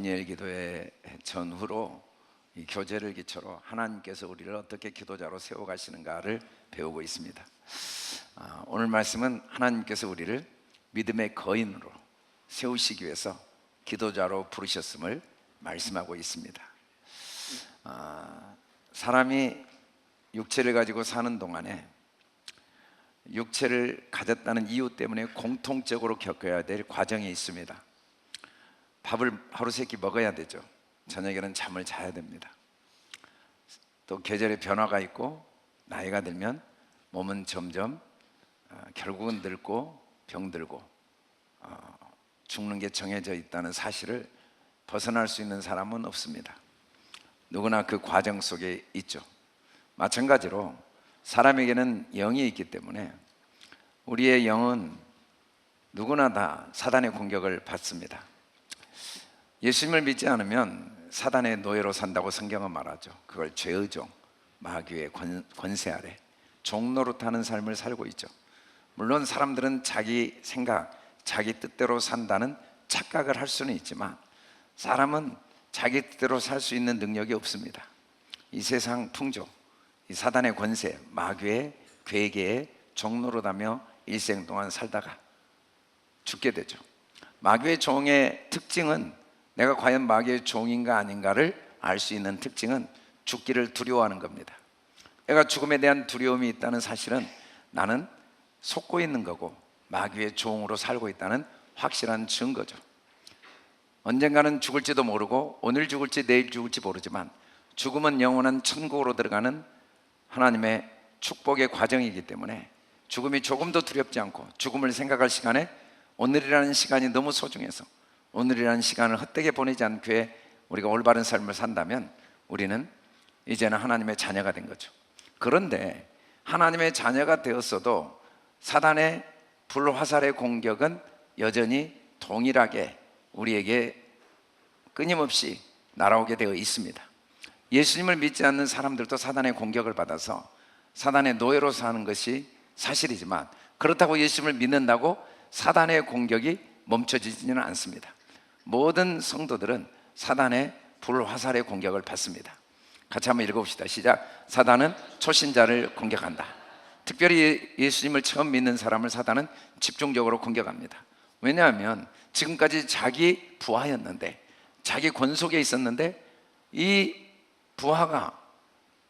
다니엘 기도회 전후로 이 교제를 기초로 하나님께서 우리를 어떻게 기도자로 세워가시는가를 배우고 있습니다. 오늘 말씀은 하나님께서 우리를 믿음의 거인으로 세우시기 위해서 기도자로 부르셨음을 말씀하고 있습니다. 사람이 육체를 가지고 사는 동안에 육체를 가졌다는 이유 때문에 공통적으로 겪어야 될 과정이 있습니다. 밥을 하루 세끼 먹어야 되죠. 저녁에는 잠을 자야 됩니다. 또 계절의 변화가 있고 나이가 들면 몸은 점점 결국은 늙고 병들고 죽는 게 정해져 있다는 사실을 벗어날 수 있는 사람은 없습니다. 누구나 그 과정 속에 있죠. 마찬가지로 사람에게는 영이 있기 때문에 우리의 영은 누구나 다 사단의 공격을 받습니다. 예수님을 믿지 않으면 사단의 노예로 산다고 성경은 말하죠. 그걸 죄의 종, 마귀의 권세 아래 종노릇하는 삶을 살고 있죠. 물론 사람들은 자기 생각, 자기 뜻대로 산다는 착각을 할 수는 있지만 사람은 자기 뜻대로 살 수 있는 능력이 없습니다. 이 세상 풍조, 이 사단의 권세, 마귀의 괴계에 종노릇하며 일생 동안 살다가 죽게 되죠. 마귀의 종의 특징은 내가 과연 마귀의 종인가 아닌가를 알 수 있는 특징은 죽기를 두려워하는 겁니다. 내가 죽음에 대한 두려움이 있다는 사실은 나는 속고 있는 거고 마귀의 종으로 살고 있다는 확실한 증거죠. 언젠가는 죽을지도 모르고 오늘 죽을지 내일 죽을지 모르지만 죽음은 영원한 천국으로 들어가는 하나님의 축복의 과정이기 때문에 죽음이 조금도 두렵지 않고 죽음을 생각할 시간에 오늘이라는 시간이 너무 소중해서 오늘이라는 시간을 헛되게 보내지 않고 우리가 올바른 삶을 산다면 우리는 이제는 하나님의 자녀가 된 거죠. 그런데 하나님의 자녀가 되었어도 사단의 불화살의 공격은 여전히 동일하게 우리에게 끊임없이 날아오게 되어 있습니다. 예수님을 믿지 않는 사람들도 사단의 공격을 받아서 사단의 노예로 사는 것이 사실이지만 그렇다고 예수님을 믿는다고 사단의 공격이 멈춰지지는 않습니다. 모든 성도들은 사단의 불화살의 공격을 받습니다. 같이 한번 읽어봅시다. 시작. 사단은 초신자를 공격한다. 특별히 예수님을 처음 믿는 사람을 사단은 집중적으로 공격합니다. 왜냐하면 지금까지 자기 부하였는데 자기 권속에 있었는데 이 부하가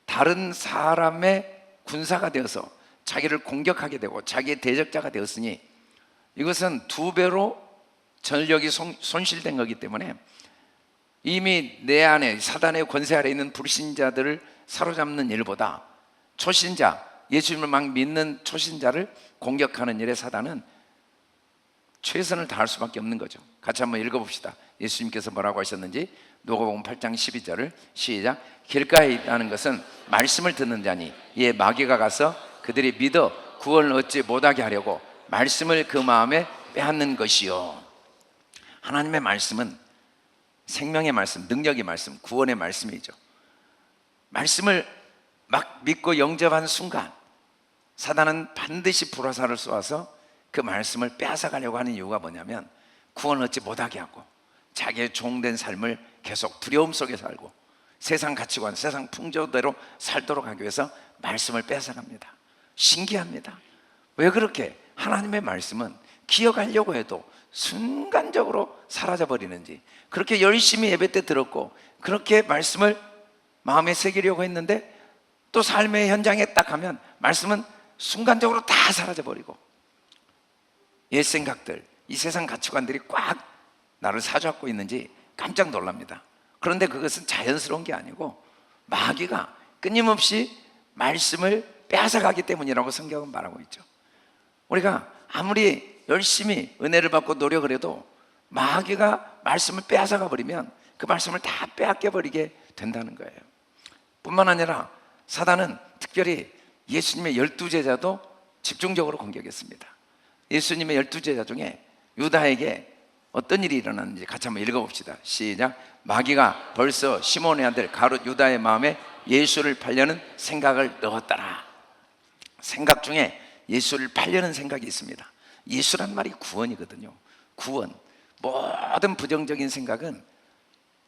다른 사람의 군사가 되어서 자기를 공격하게 되고 자기의 대적자가 되었으니 이것은 두 배로 전력이 손실된 거기 때문에 이미 내 안에 사단의 권세 아래 있는 불신자들을 사로잡는 일보다 초신자, 예수님을 막 믿는 초신자를 공격하는 일에 사단은 최선을 다할 수밖에 없는 거죠. 같이 한번 읽어봅시다. 예수님께서 뭐라고 하셨는지 누가복음 8장 12절을 시작. 길가에 있다는 것은 말씀을 듣는 자니 이에 마귀가 가서 그들이 믿어 구원을 얻지 못하게 하려고 말씀을 그 마음에 빼앗는 것이요. 하나님의 말씀은 생명의 말씀, 능력의 말씀, 구원의 말씀이죠. 말씀을 막 믿고 영접한 순간 사단은 반드시 불화살을 쏘아서 그 말씀을 빼앗아가려고 하는 이유가 뭐냐면 구원을 얻지 못하게 하고 자기의 종된 삶을 계속 두려움 속에 살고 세상 가치관, 세상 풍조대로 살도록 하기 위해서 말씀을 빼앗아갑니다. 신기합니다. 왜 그렇게 하나님의 말씀은 기억하려고 해도 순간적으로 사라져버리는지, 그렇게 열심히 예배 때 들었고 그렇게 말씀을 마음에 새기려고 했는데 또 삶의 현장에 딱 하면 말씀은 순간적으로 다 사라져버리고 옛 생각들, 이 세상 가치관들이 꽉 나를 사로잡고 있는지 깜짝 놀랍니다. 그런데 그것은 자연스러운 게 아니고 마귀가 끊임없이 말씀을 빼앗아가기 때문이라고 성경은 말하고 있죠. 우리가 아무리 열심히 은혜를 받고 노력을 해도 마귀가 말씀을 빼앗아가 버리면 그 말씀을 다 빼앗겨 버리게 된다는 거예요. 뿐만 아니라 사단은 특별히 예수님의 12제자도 집중적으로 공격했습니다. 예수님의 12제자 중에 유다에게 어떤 일이 일어났는지 같이 한번 읽어봅시다. 시작. 마귀가 벌써 시몬의 아들 가룟 유다의 마음에 예수를 팔려는 생각을 넣었더라. 생각 중에 예수를 팔려는 생각이 있습니다. 예수란 말이 구원이거든요. 구원. 모든 부정적인 생각은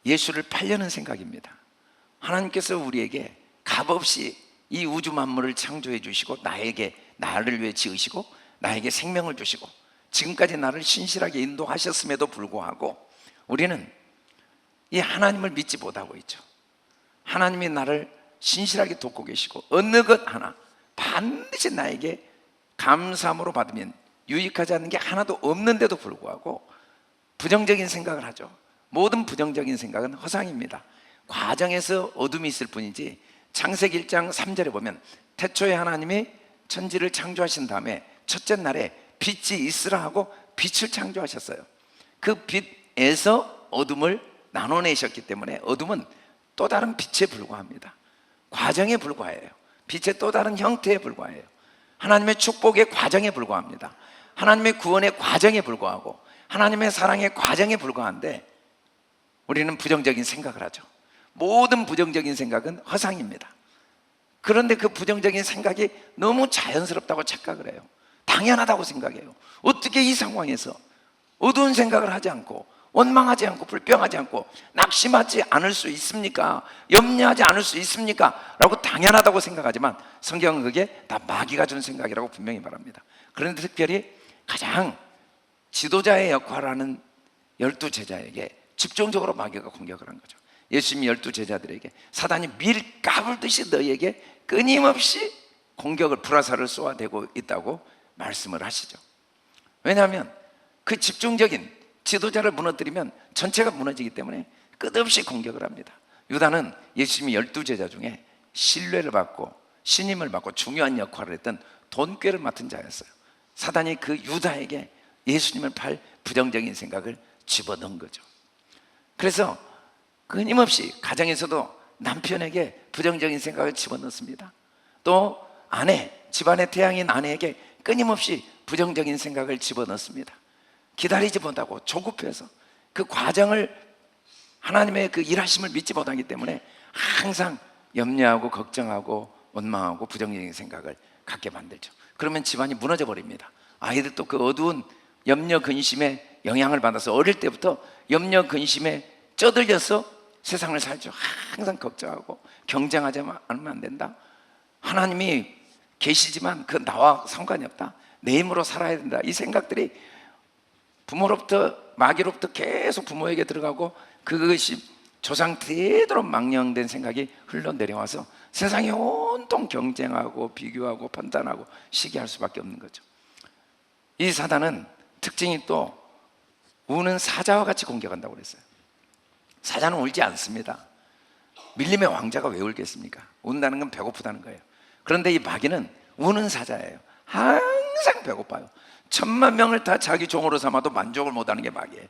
예수를 팔려는 생각입니다. 하나님께서 우리에게 값없이 이 우주 만물을 창조해 주시고 나를 위해 지으시고 나에게 생명을 주시고 지금까지 나를 신실하게 인도하셨음에도 불구하고 우리는 이 하나님을 믿지 못하고 있죠. 하나님이 나를 신실하게 돕고 계시고 어느 것 하나 반드시 나에게 감사함으로 받으면 유익하지 않는 게 하나도 없는데도 불구하고 부정적인 생각을 하죠. 모든 부정적인 생각은 허상입니다. 과정에서 어둠이 있을 뿐이지 창세기 1장 3절에 보면 태초에 하나님이 천지를 창조하신 다음에 첫째 날에 빛이 있으라 하고 빛을 창조하셨어요. 그 빛에서 어둠을 나눠내셨기 때문에 어둠은 또 다른 빛에 불과합니다. 과정에 불과해요. 빛의 또 다른 형태에 불과해요. 하나님의 축복의 과정에 불과합니다. 하나님의 구원의 과정에 불과하고 하나님의 사랑의 과정에 불과한데 우리는 부정적인 생각을 하죠. 모든 부정적인 생각은 허상입니다. 그런데 그 부정적인 생각이 너무 자연스럽다고 착각을 해요. 당연하다고 생각해요. 어떻게 이 상황에서 어두운 생각을 하지 않고 원망하지 않고 불평하지 않고 낙심하지 않을 수 있습니까? 염려하지 않을 수 있습니까? 라고 당연하다고 생각하지만 성경은 그게 다 마귀가 준 생각이라고 분명히 말합니다. 그런데 특별히 가장 지도자의 역할을 하는 12제자에게 집중적으로 마귀가 공격을 한 거죠. 예수님이 12제자들에게 사단이 밀 까불듯이 너희에게 끊임없이 공격을 불화살을 쏘아대고 있다고 말씀을 하시죠. 왜냐하면 그 집중적인 지도자를 무너뜨리면 전체가 무너지기 때문에 끝없이 공격을 합니다. 유다는 예수님이 12제자 중에 신뢰를 받고 신임을 받고 중요한 역할을 했던 돈꾀를 맡은 자였어요. 사단이 그 유다에게 예수님을 팔 부정적인 생각을 집어넣은 거죠. 그래서 끊임없이 가정에서도 남편에게 부정적인 생각을 집어넣습니다. 또 아내, 집안의 태양인 아내에게 끊임없이 부정적인 생각을 집어넣습니다. 기다리지 못하고 조급해서 그 과정을 하나님의 그 일하심을 믿지 못하기 때문에 항상 염려하고 걱정하고 원망하고 부정적인 생각을 갖게 만들죠. 그러면 집안이 무너져 버립니다. 아이들도 그 어두운 염려 근심에 영향을 받아서 어릴 때부터 염려 근심에 쩌들려서 세상을 살죠. 항상 걱정하고 경쟁하지 않으면 안 된다. 하나님이 계시지만 그 나와 상관이 없다. 내 힘으로 살아야 된다. 이 생각들이 부모로부터 마귀로부터 계속 부모에게 들어가고 그것이 조상 대대로 망령된 생각이 흘러내려와서 세상이 온통 경쟁하고 비교하고 판단하고 시기할 수밖에 없는 거죠. 이 사단은 특징이 또 우는 사자와 같이 공격한다고 그랬어요. 사자는 울지 않습니다. 밀림의 왕자가 왜 울겠습니까? 운다는 건 배고프다는 거예요. 그런데 이 마귀는 우는 사자예요. 항상 배고파요. 1000만 명을 다 자기 종으로 삼아도 만족을 못하는 게 마귀예요.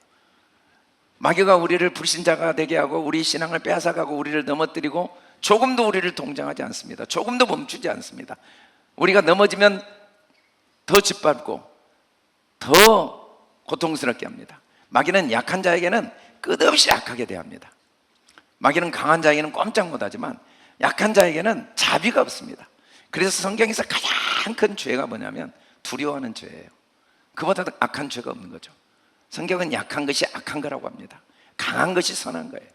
마귀가 우리를 불신자가 되게 하고 우리 신앙을 빼앗아가고 우리를 넘어뜨리고 조금도 우리를 동정하지 않습니다. 조금도 멈추지 않습니다. 우리가 넘어지면 더 짓밟고 더 고통스럽게 합니다. 마귀는 약한 자에게는 끝없이 악하게 대합니다. 마귀는 강한 자에게는 꼼짝 못하지만 약한 자에게는 자비가 없습니다. 그래서 성경에서 가장 큰 죄가 뭐냐면 두려워하는 죄예요. 그보다 더 악한 죄가 없는 거죠. 성경은 약한 것이 악한 거라고 합니다. 강한 것이 선한 거예요.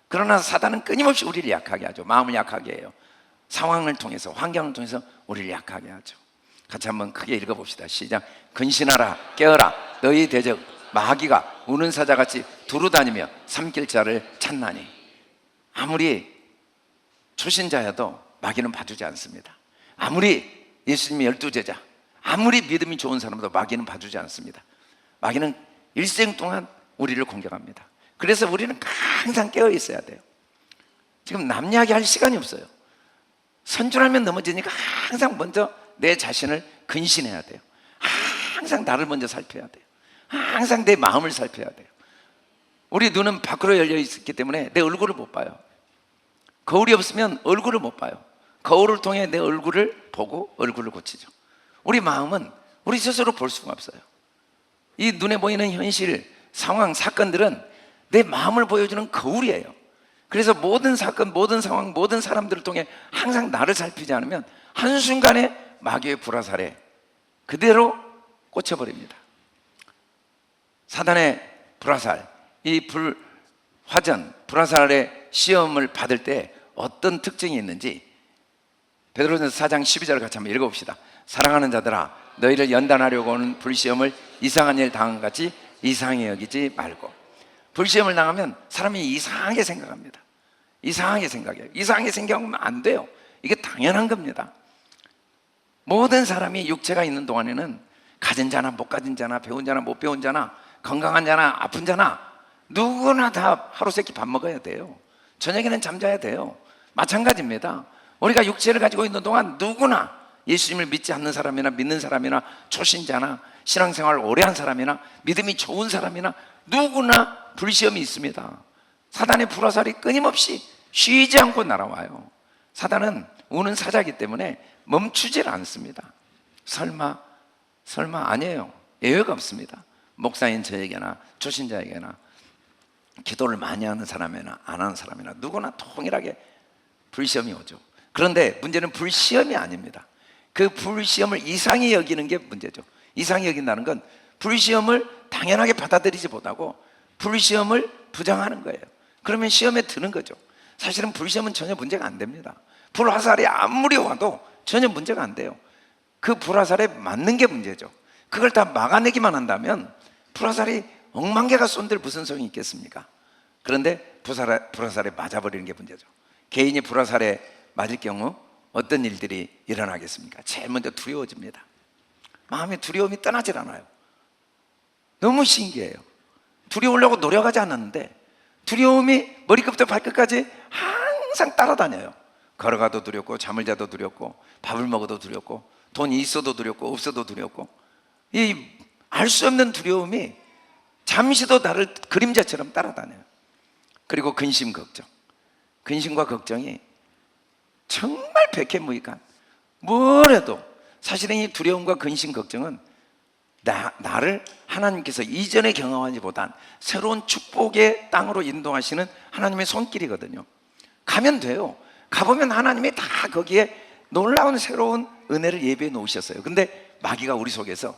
그러나 사단은 끊임없이 우리를 약하게 하죠. 마음을 약하게 해요. 상황을 통해서, 환경을 통해서 우리를 약하게 하죠. 같이 한번 크게 읽어봅시다. 시작. 근신하라, 깨어라, 너희 대적 마귀가 우는 사자같이 두루다니며 삼킬 자를 찾나니. 아무리 초신자여도 마귀는 봐주지 않습니다. 아무리 예수님의 12제자, 아무리 믿음이 좋은 사람도 마귀는 봐주지 않습니다. 마귀는 일생 동안 우리를 공격합니다. 그래서 우리는 항상 깨어 있어야 돼요. 지금 남 이야기할 시간이 없어요. 선줄하면 넘어지니까 항상 먼저 내 자신을 근신해야 돼요. 항상 나를 먼저 살펴야 돼요. 항상 내 마음을 살펴야 돼요. 우리 눈은 밖으로 열려 있기 때문에 내 얼굴을 못 봐요. 거울이 없으면 얼굴을 못 봐요. 거울을 통해 내 얼굴을 보고 얼굴을 고치죠. 우리 마음은 우리 스스로 볼 수가 없어요. 이 눈에 보이는 현실, 상황, 사건들은 내 마음을 보여주는 거울이에요. 그래서 모든 사건, 모든 상황, 모든 사람들을 통해 항상 나를 살피지 않으면 한순간에 마귀의 불화살에 그대로 꽂혀버립니다. 사단의 불화살, 이 화전, 불화살의 시험을 받을 때 어떤 특징이 있는지 베드로전서 4장 12절을 같이 한번 읽어봅시다. 사랑하는 자들아, 너희를 연단하려고 오는 불시험을 이상한 일 당한 같이 이상히 여기지 말고. 불시험을 당하면 사람이 이상하게 생각합니다. 이상하게 생각해요. 이상하게 생각하면 안 돼요. 이게 당연한 겁니다. 모든 사람이 육체가 있는 동안에는 가진 자나 못 가진 자나 배운 자나 못 배운 자나 건강한 자나 아픈 자나 누구나 다 하루 세끼 밥 먹어야 돼요. 저녁에는 잠자야 돼요. 마찬가지입니다. 우리가 육체를 가지고 있는 동안 누구나 예수님을 믿지 않는 사람이나 믿는 사람이나 초신자나 신앙생활을 오래 한 사람이나 믿음이 좋은 사람이나 누구나 불시험이 있습니다. 사단의 불화살이 끊임없이 쉬지 않고 날아와요. 사단은 우는 사자이기 때문에 멈추질 않습니다. 설마 아니에요. 예외가 없습니다. 목사인 저에게나 초신자에게나 기도를 많이 하는 사람이나 안 하는 사람이나 누구나 동일하게 불시험이 오죠. 그런데 문제는 불시험이 아닙니다. 그 불시험을 이상히 여기는 게 문제죠. 이상히 여긴다는 건 불시험을 당연하게 받아들이지 못하고 불시험을 부정하는 거예요. 그러면 시험에 드는 거죠. 사실은 불시험은 전혀 문제가 안 됩니다. 불화살이 아무리 와도 전혀 문제가 안 돼요. 그 불화살에 맞는 게 문제죠. 그걸 다 막아내기만 한다면 불화살이 억만 개가 쏜들 무슨 소용이 있겠습니까? 그런데 불화살에 맞아버리는 게 문제죠. 개인이 불화살에 맞을 경우 어떤 일들이 일어나겠습니까? 제일 먼저 두려워집니다. 마음의 두려움이 떠나질 않아요. 너무 신기해요. 두려우려고 노력하지 않았는데 두려움이 머리끝부터 발끝까지 항상 따라다녀요. 걸어가도 두렵고 잠을 자도 두렵고 밥을 먹어도 두렵고 돈이 있어도 두렵고 없어도 두렵고 이 알 수 없는 두려움이 잠시도 나를 그림자처럼 따라다녀요. 그리고 근심 걱정. 근심과 걱정이 정말 백해무익한 뭘 해도 사실은 이 두려움과 근심 걱정은 나를 하나님께서 이전에 경험하지보단 새로운 축복의 땅으로 인도하시는 하나님의 손길이거든요. 가면 돼요. 가보면 하나님이 다 거기에 놀라운 새로운 은혜를 예비해 놓으셨어요. 근데 마귀가 우리 속에서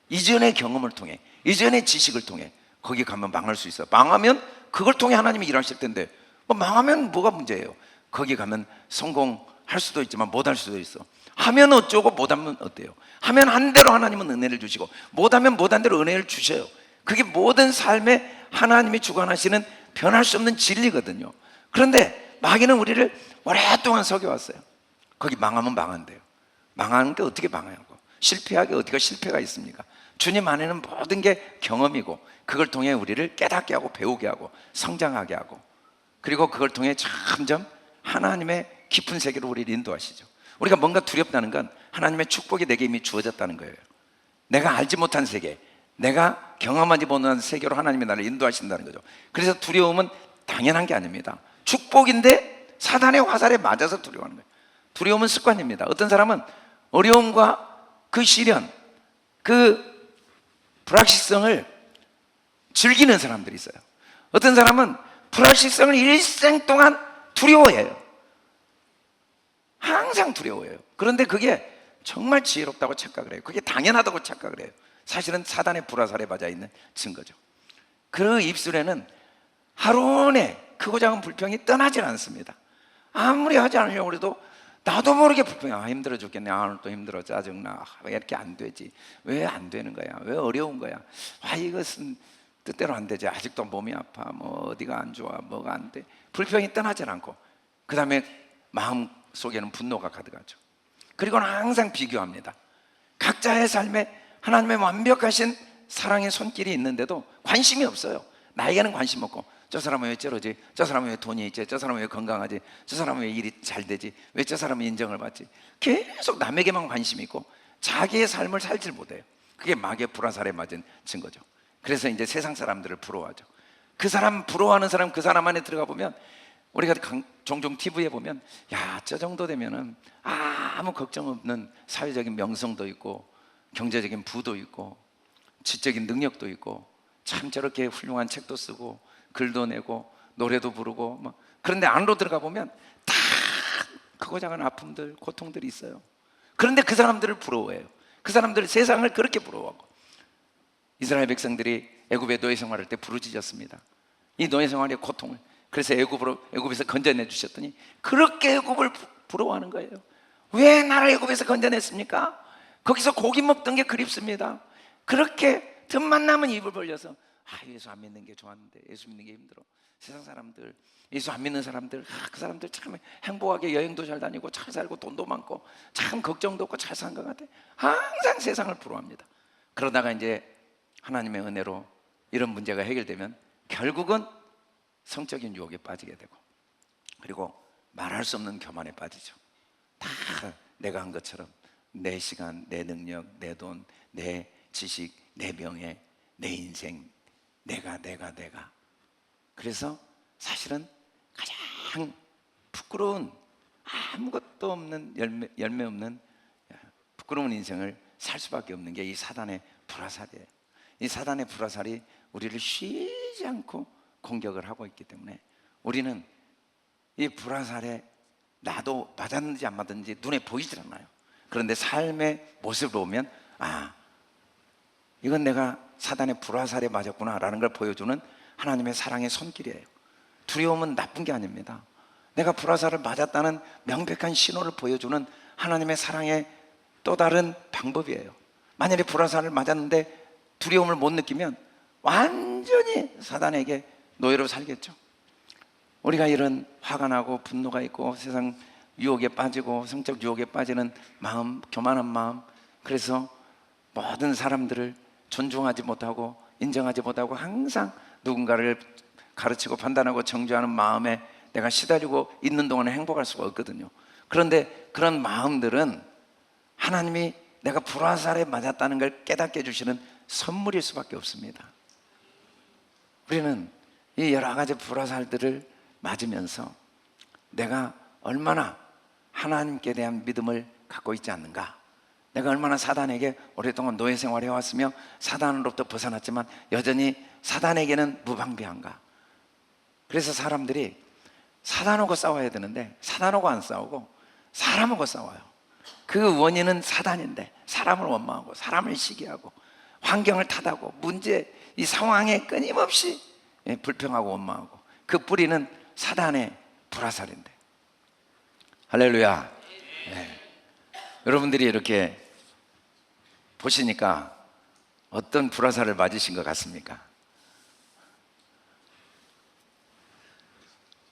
이전의 경험을 통해 이전의 지식을 통해 거기 가면 망할 수 있어요. 망하면 그걸 통해 하나님이 일하실 텐데 망하면 뭐가 문제예요? 거기 가면 성공할 수도 있지만 못할 수도 있어. 하면 어쩌고 못하면 어때요? 하면 한 대로 하나님은 은혜를 주시고 못하면 못한 대로 은혜를 주셔요. 그게 모든 삶에 하나님이 주관하시는 변할 수 없는 진리거든요. 그런데 마귀는 우리를 오랫동안 속여왔어요. 거기 망하면 망한대요. 망하는 게 어떻게 망하고 실패하게 어디가 실패가 있습니까? 주님 안에는 모든 게 경험이고 그걸 통해 우리를 깨닫게 하고 배우게 하고 성장하게 하고 그리고 그걸 통해 점점 하나님의 깊은 세계로 우리를 인도하시죠. 우리가 뭔가 두렵다는 건 하나님의 축복이 내게 이미 주어졌다는 거예요. 내가 알지 못한 세계, 내가 경험하지 못한 세계로 하나님이 나를 인도하신다는 거죠. 그래서 두려움은 당연한 게 아닙니다. 축복인데 사단의 화살에 맞아서 두려워하는 거예요. 두려움은 습관입니다. 어떤 사람은 어려움과 그 시련, 그 불확실성을 즐기는 사람들이 있어요. 어떤 사람은 불확실성을 일생 동안 두려워해요. 항상 두려워해요. 그런데 그게 정말 지혜롭다고 착각을 해요. 그게 당연하다고 착각을 해요. 사실은 사단의 불화살에 맞아 있는 증거죠. 그 입술에는 하루에 크고 작은 불평이 떠나질 않습니다. 아무리 하지 않으려고 해도 나도 모르게 불평해. 힘들어 죽겠네. 오늘 또 힘들어. 짜증나. 왜 이렇게 안 되지? 왜 안 되는 거야? 왜 어려운 거야? 이것은 뜻대로 안 되지. 아직도 몸이 아파. 뭐 어디가 안 좋아. 뭐가 안 돼. 불평이 떠나질 않고 그 다음에 마음 속에는 분노가 가득하죠. 그리고는 항상 비교합니다. 각자의 삶에 하나님의 완벽하신 사랑의 손길이 있는데도 관심이 없어요. 나에게는 관심 없고 저 사람은 왜 저러지? 저 사람은 왜 돈이 있지? 저 사람은 왜 건강하지? 저 사람은 왜 일이 잘 되지? 왜 저 사람은 인정을 받지? 계속 남에게만 관심이 있고 자기의 삶을 살질 못해요. 그게 마귀의 불화살에 맞은 증거죠. 그래서 이제 세상 사람들을 부러워하죠. 그 사람 부러워하는 사람 그 사람 안에 들어가 보면 우리가 종종 TV에 보면 야, 저 정도 되면은 아무 걱정 없는 사회적인 명성도 있고 경제적인 부도 있고 지적인 능력도 있고 참 저렇게 훌륭한 책도 쓰고 글도 내고 노래도 부르고 뭐. 그런데 안으로 들어가 보면 다 크고 작은 아픔들 고통들이 있어요. 그런데 그 사람들을 부러워해요. 그 사람들 세상을 그렇게 부러워하고 이스라엘 백성들이 애굽의 노예 생활할 때 부르짖었습니다. 이 노예 생활의 고통을. 그래서 애굽에서 건져내 주셨더니 그렇게 애굽을 부러워하는 거예요. 왜 나를 애굽에서 건져냈습니까? 거기서 고기 먹던 게 그립습니다. 그렇게 틈만 나면 입을 벌려서 예수 안 믿는 게 좋았는데, 예수 믿는 게 힘들어. 세상 사람들, 예수 안 믿는 사람들, 그 사람들 참 행복하게 여행도 잘 다니고 잘 살고 돈도 많고 참 걱정도 없고 잘 산 것 같아. 항상 세상을 부러워합니다. 그러다가 이제 하나님의 은혜로 이런 문제가 해결되면 결국은 성적인 유혹에 빠지게 되고, 그리고 말할 수 없는 교만에 빠지죠. 다 내가 한 것처럼 내 시간, 내 능력, 내 돈, 내 지식, 내 명예, 내 인생, 내가. 그래서 사실은 가장 부끄러운, 아무것도 없는, 열매 없는 부끄러운 인생을 살 수밖에 없는 게 이 사단의 불화살이에요. 이 사단의 불화살이 우리를 쉬지 않고 공격을 하고 있기 때문에 우리는 이 불화살에 나도 맞았는지 안 맞았는지 눈에 보이질 않아요. 그런데 삶의 모습을 보면 이건 내가 사단의 불화살에 맞았구나 라는 걸 보여주는 하나님의 사랑의 손길이에요. 두려움은 나쁜 게 아닙니다. 내가 불화살을 맞았다는 명백한 신호를 보여주는 하나님의 사랑의 또 다른 방법이에요. 만약에 불화살을 맞았는데 두려움을 못 느끼면 완전히 사단에게 노예로 살겠죠. 우리가 이런 화가 나고 분노가 있고 세상 유혹에 빠지고 성적 유혹에 빠지는 마음, 교만한 마음, 그래서 모든 사람들을 존중하지 못하고 인정하지 못하고 항상 누군가를 가르치고 판단하고 정죄하는 마음에 내가 시달리고 있는 동안에 행복할 수가 없거든요. 그런데 그런 마음들은 하나님이 내가 불화살에 맞았다는 걸 깨닫게 해주시는 선물일 수밖에 없습니다. 우리는 이 여러 가지 불화살들을 맞으면서 내가 얼마나 하나님께 대한 믿음을 갖고 있지 않는가, 내가 얼마나 사단에게 오랫동안 노예 생활해 왔으며 사단으로부터 벗어났지만 여전히 사단에게는 무방비한가. 그래서 사람들이 사단하고 싸워야 되는데 사단하고 안 싸우고 사람하고 싸워요. 그 원인은 사단인데 사람을 원망하고 사람을 시기하고 환경을 탓하고 문제, 이 상황에 끊임없이 불평하고 원망하고, 그 뿌리는 사단의 불화살인데. 할렐루야. 네. 여러분들이 이렇게 보시니까 어떤 불화살을 맞으신 것 같습니까?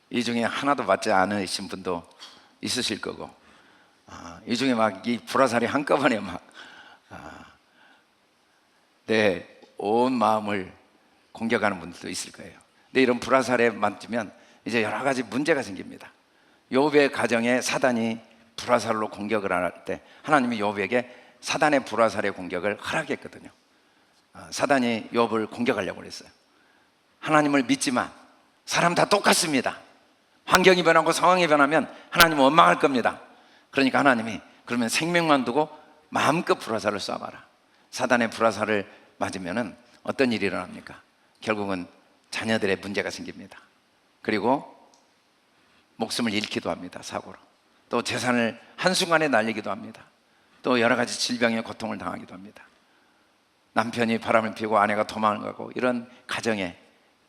이 중에 하나도 맞지 않으신 분도 있으실 거고, 이 중에 막 이 불화살이 한꺼번에 막 내 온 마음을 공격하는 분들도 있을 거예요. 근데 이런 불화살에 맞으면 이제 여러 가지 문제가 생깁니다. 욥의 가정에 사단이 불화살로 공격을 할 때 하나님이 욥에게 사단의 불화살의 공격을 허락했거든요. 사단이 욥을 공격하려고 그랬어요. 하나님을 믿지만 사람 다 똑같습니다. 환경이 변하고 상황이 변하면 하나님은 원망할 겁니다. 그러니까 하나님이 그러면 생명만 두고 마음껏 불화살을 쏴봐라. 사단의 불화살을 맞으면 어떤 일이 일어납니까? 결국은 자녀들의 문제가 생깁니다. 그리고 목숨을 잃기도 합니다. 사고로. 또 재산을 한순간에 날리기도 합니다. 또 여러 가지 질병의 고통을 당하기도 합니다. 남편이 바람을 피우고 아내가 도망을 가고 이런 가정에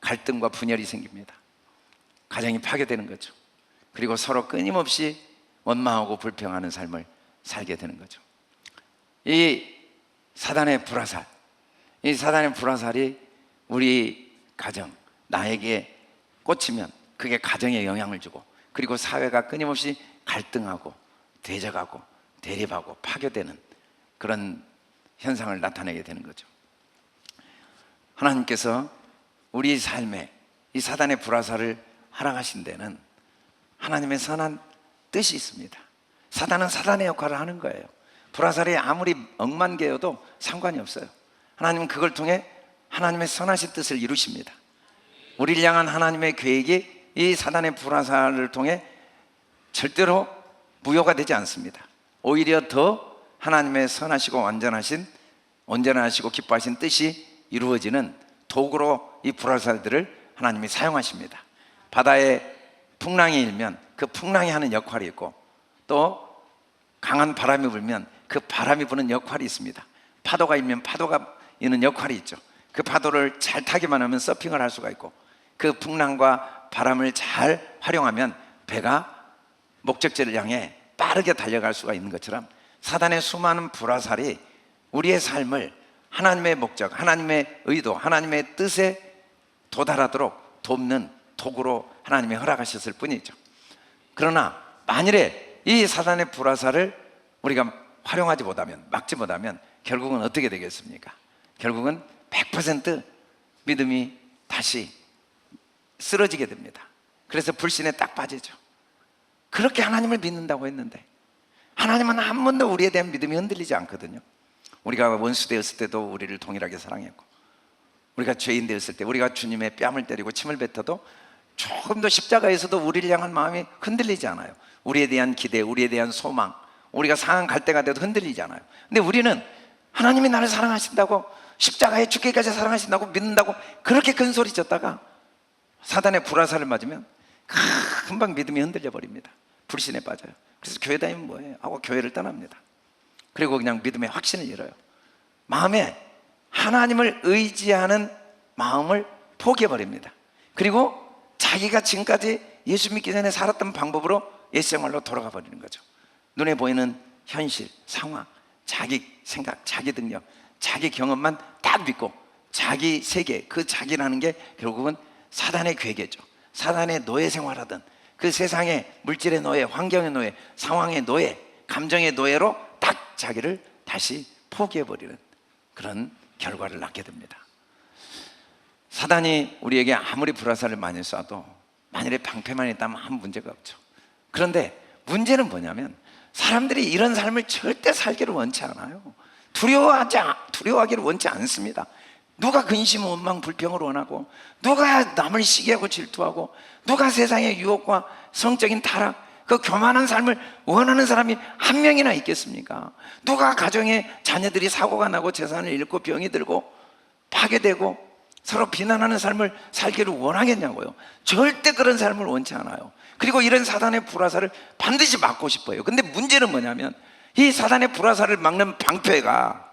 갈등과 분열이 생깁니다. 가정이 파괴되는 거죠. 그리고 서로 끊임없이 원망하고 불평하는 삶을 살게 되는 거죠. 이 사단의 불화살, 이 사단의 불화살이 우리 가정, 나에게 꽂히면 그게 가정에 영향을 주고, 그리고 사회가 끊임없이 갈등하고 대적하고 대립하고 파괴되는 그런 현상을 나타내게 되는 거죠. 하나님께서 우리 삶에 이 사단의 불화살을 허락하신 데는 하나님의 선한 뜻이 있습니다. 사단은 사단의 역할을 하는 거예요. 불화살이 아무리 억만개여도 상관이 없어요. 하나님은 그걸 통해 하나님의 선하신 뜻을 이루십니다. 우리를 향한 하나님의 계획이 이 사단의 불화살을 통해 절대로 무효가 되지 않습니다. 오히려 더 하나님의 선하시고 온전하시고 기뻐하신 뜻이 이루어지는 도구로 이 불화살들을 하나님이 사용하십니다. 바다에 풍랑이 일면 그 풍랑이 하는 역할이 있고, 또 강한 바람이 불면 그 바람이 부는 역할이 있습니다. 파도가 일면 파도가 이는 역할이 있죠. 그 파도를 잘 타기만 하면 서핑을 할 수가 있고, 그 풍랑과 바람을 잘 활용하면 배가 목적지를 향해 빠르게 달려갈 수가 있는 것처럼 사단의 수많은 불화살이 우리의 삶을 하나님의 목적, 하나님의 의도, 하나님의 뜻에 도달하도록 돕는 도구로 하나님이 허락하셨을 뿐이죠. 그러나 만일에 이 사단의 불화살을 우리가 활용하지 못하면, 막지 못하면 결국은 어떻게 되겠습니까? 결국은 100% 믿음이 다시 쓰러지게 됩니다. 그래서 불신에 딱 빠지죠. 그렇게 하나님을 믿는다고 했는데 하나님은 한 번도 우리에 대한 믿음이 흔들리지 않거든요. 우리가 원수 되었을 때도 우리를 동일하게 사랑했고, 우리가 죄인 되었을 때 우리가 주님의 뺨을 때리고 침을 뱉어도 조금도 십자가에서도 우리를 향한 마음이 흔들리지 않아요. 우리에 대한 기대, 우리에 대한 소망, 우리가 상한 갈 때가 돼도 흔들리지 않아요. 근데 우리는 하나님이 나를 사랑하신다고, 십자가에 죽기까지 사랑하신다고 믿는다고 그렇게 큰 소리 쳤다가 사단의 불화살을 맞으면 금방 믿음이 흔들려 버립니다. 불신에 빠져요. 그래서 교회 다니면 뭐해요? 하고 교회를 떠납니다. 그리고 그냥 믿음의 확신을 잃어요. 마음에 하나님을 의지하는 마음을 포기해버립니다. 그리고 자기가 지금까지 예수 믿기 전에 살았던 방법으로 옛생활로 돌아가 버리는 거죠. 눈에 보이는 현실, 상황, 자기 생각, 자기 능력, 자기 경험만 딱 믿고 자기 세계, 그 자기라는 게 결국은 사단의 괴계죠. 사단의 노예 생활하던 그 세상의 물질의 노예, 환경의 노예, 상황의 노예, 감정의 노예로 딱 자기를 다시 포기해버리는 그런 결과를 낳게 됩니다. 사단이 우리에게 아무리 불화살을 많이 쏴도 만일에 방패만 있다면 아무 문제가 없죠. 그런데 문제는 뭐냐면 사람들이 이런 삶을 절대 살기를 원치 않아요. 두려워하기를 원치 않습니다. 누가 근심, 원망, 불평을 원하고, 누가 남을 시기하고 질투하고, 누가 세상의 유혹과 성적인 타락, 그 교만한 삶을 원하는 사람이 한 명이나 있겠습니까? 누가 가정에 자녀들이 사고가 나고 재산을 잃고 병이 들고 파괴되고 서로 비난하는 삶을 살기를 원하겠냐고요. 절대 그런 삶을 원치 않아요. 그리고 이런 사단의 불화살을 반드시 막고 싶어요. 근데 문제는 뭐냐면 이 사단의 불화살을 막는 방패가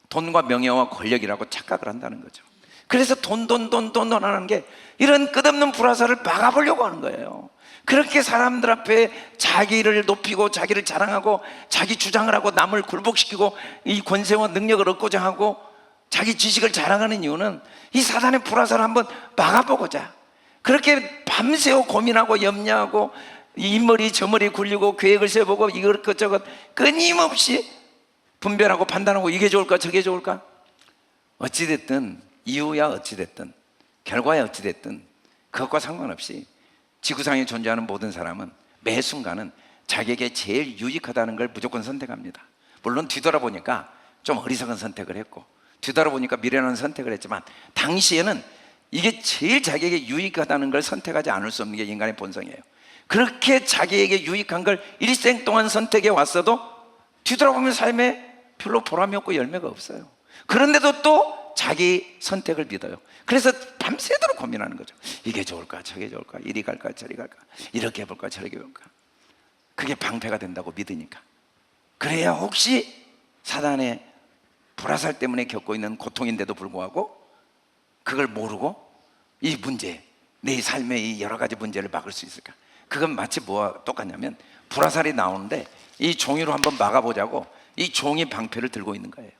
돈과 명예와 권력이라고 착각을 한다는 거죠. 그래서 돈 하는 게 이런 끝없는 불화살을 막아보려고 하는 거예요. 그렇게 사람들 앞에 자기를 높이고 자기를 자랑하고 자기 주장을 하고 남을 굴복시키고 이 권세와 능력을 얻고자 하고 자기 지식을 자랑하는 이유는 이 사단의 불화살을 한번 막아보고자, 그렇게 밤새워 고민하고 염려하고 이 머리 저 머리 굴리고 계획을 세워보고 이것저것 끊임없이 분별하고 판단하고 이게 좋을까 저게 좋을까, 어찌됐든 이유야 어찌됐든 결과야 어찌됐든 그것과 상관없이 지구상에 존재하는 모든 사람은 매 순간은 자기에게 제일 유익하다는 걸 무조건 선택합니다. 물론 뒤돌아보니까 좀 어리석은 선택을 했고 뒤돌아보니까 미련한 선택을 했지만 당시에는 이게 제일 자기에게 유익하다는 걸 선택하지 않을 수 없는 게 인간의 본성이에요. 그렇게 자기에게 유익한 걸 일생 동안 선택해 왔어도 뒤돌아보면 삶에 별로 보람이 없고 열매가 없어요. 그런데도 또 자기 선택을 믿어요. 그래서 밤새도록 고민하는 거죠. 이게 좋을까 저게 좋을까, 이리 갈까 저리 갈까, 이렇게 해볼까 저렇게 해볼까. 그게 방패가 된다고 믿으니까. 그래야 혹시 사단의 불화살 때문에 겪고 있는 고통인데도 불구하고 그걸 모르고 이 문제, 내 삶의 이 여러 가지 문제를 막을 수 있을까. 그건 마치 뭐와 똑같냐면 불화살이 나오는데 이 종이로 한번 막아보자고 이 종이 방패를 들고 있는 거예요.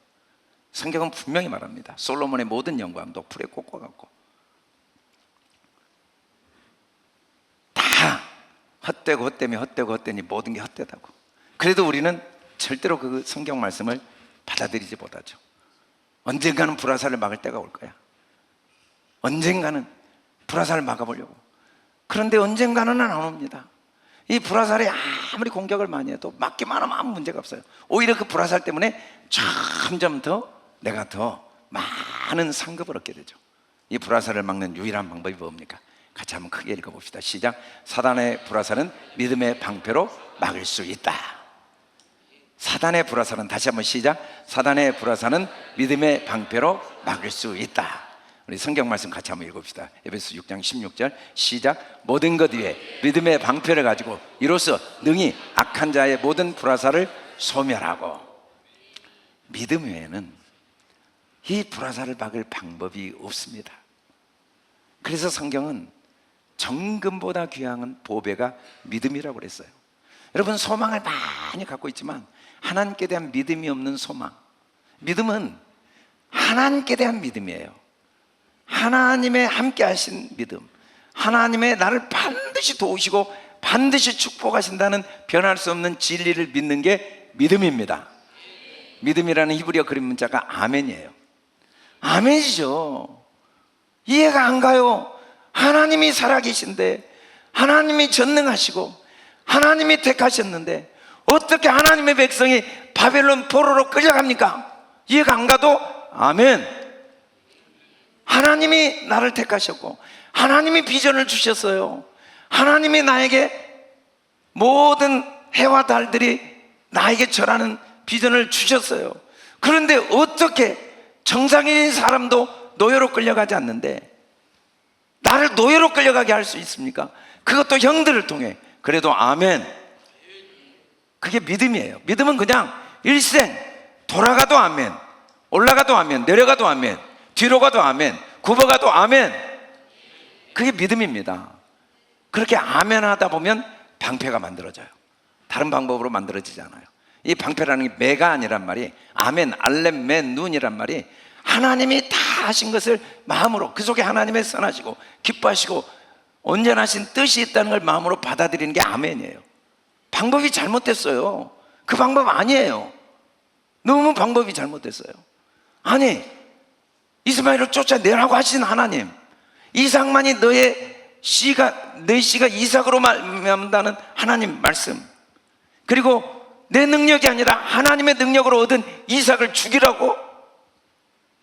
성경은 분명히 말합니다. 솔로몬의 모든 영광도 불에 꽂아갖고 다 헛되고 헛되니 모든 게 헛되다고. 그래도 우리는 절대로 그 성경 말씀을 받아들이지 못하죠. 언젠가는 불화살을 막을 때가 올 거야. 언젠가는 불화살을 막아보려고. 그런데 언젠가는 안 옵니다. 이 불화살이 아무리 공격을 많이 해도 막기만 하면 아무 문제가 없어요. 오히려 그 불화살 때문에 점점 더 내가 더 많은 상급을 얻게 되죠. 이 불화살을 막는 유일한 방법이 뭡니까? 같이 한번 크게 읽어봅시다. 시작. 사단의 불화살은 믿음의 방패로 막을 수 있다. 사단의 불화살은, 다시 한번 시작. 사단의 불화살은 믿음의 방패로 막을 수 있다. 우리 성경 말씀 같이 한번 읽읍시다. 에베소 6장 16절 시작. 모든 것 위에 믿음의 방패를 가지고 이로써 능히 악한 자의 모든 불화살을 소멸하고. 믿음 외에는 이 불화살을 막을 방법이 없습니다. 그래서 성경은 정금보다 귀한 보배가 믿음이라고 그랬어요. 여러분, 소망을 많이 갖고 있지만 하나님께 대한 믿음이 없는 소망, 믿음은 하나님께 대한 믿음이에요. 하나님의 함께 하신 믿음, 하나님의 나를 반드시 도우시고 반드시 축복하신다는 변할 수 없는 진리를 믿는 게 믿음입니다. 믿음이라는 히브리어 그림 문자가 아멘이에요. 아멘이죠. 이해가 안 가요. 하나님이 살아계신데, 하나님이 전능하시고 하나님이 택하셨는데 어떻게 하나님의 백성이 바벨론 포로로 끌려갑니까? 이해가 안 가도 아멘. 하나님이 나를 택하셨고 하나님이 비전을 주셨어요. 하나님이 나에게 모든 해와 달들이 나에게 절하는 비전을 주셨어요. 그런데 어떻게 정상인 사람도 노예로 끌려가지 않는데 나를 노예로 끌려가게 할 수 있습니까? 그것도 형들을 통해. 그래도 아멘. 그게 믿음이에요. 믿음은 그냥 일생 돌아가도 아멘, 올라가도 아멘, 내려가도 아멘, 뒤로 가도 아멘, 굽어가도 아멘. 그게 믿음입니다. 그렇게 아멘 하다 보면 방패가 만들어져요. 다른 방법으로 만들어지지 않아요. 이 방패라는 게 매가 아니란 말이, 아멘, 알렘, 맨, 눈이란 말이 하나님이 다 하신 것을 마음으로, 그 속에 하나님의 선하시고 기뻐하시고 온전하신 뜻이 있다는 걸 마음으로 받아들이는 게 아멘이에요. 방법이 잘못됐어요. 그 방법 아니에요. 너무 방법이 잘못됐어요. 아니, 이스마엘을 쫓아내라고 하신 하나님, 이삭만이 내 씨가 이삭으로 말미암는다는 하나님 말씀, 그리고 내 능력이 아니라 하나님의 능력으로 얻은 이삭을 죽이라고,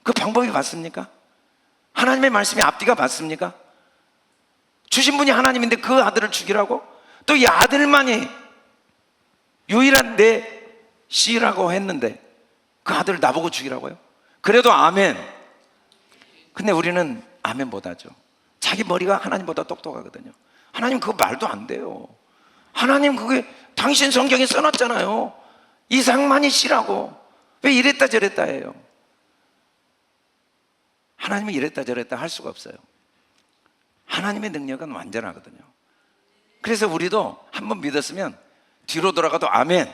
그 방법이 맞습니까? 하나님의 말씀이 앞뒤가 맞습니까? 주신 분이 하나님인데 그 아들을 죽이라고? 또 이 아들만이 유일한 내 씨라고 했는데 그 아들을 나보고 죽이라고요? 그래도 아멘. 근데 우리는 아멘 못하죠. 자기 머리가 하나님보다 똑똑하거든요. 하나님 그거 말도 안 돼요. 하나님 그게 당신 성경에 써놨잖아요. 이삭만이 씨라고. 왜 이랬다 저랬다 해요? 하나님은 이랬다 저랬다 할 수가 없어요. 하나님의 능력은 완전하거든요. 그래서 우리도 한번 믿었으면 뒤로 돌아가도 아멘.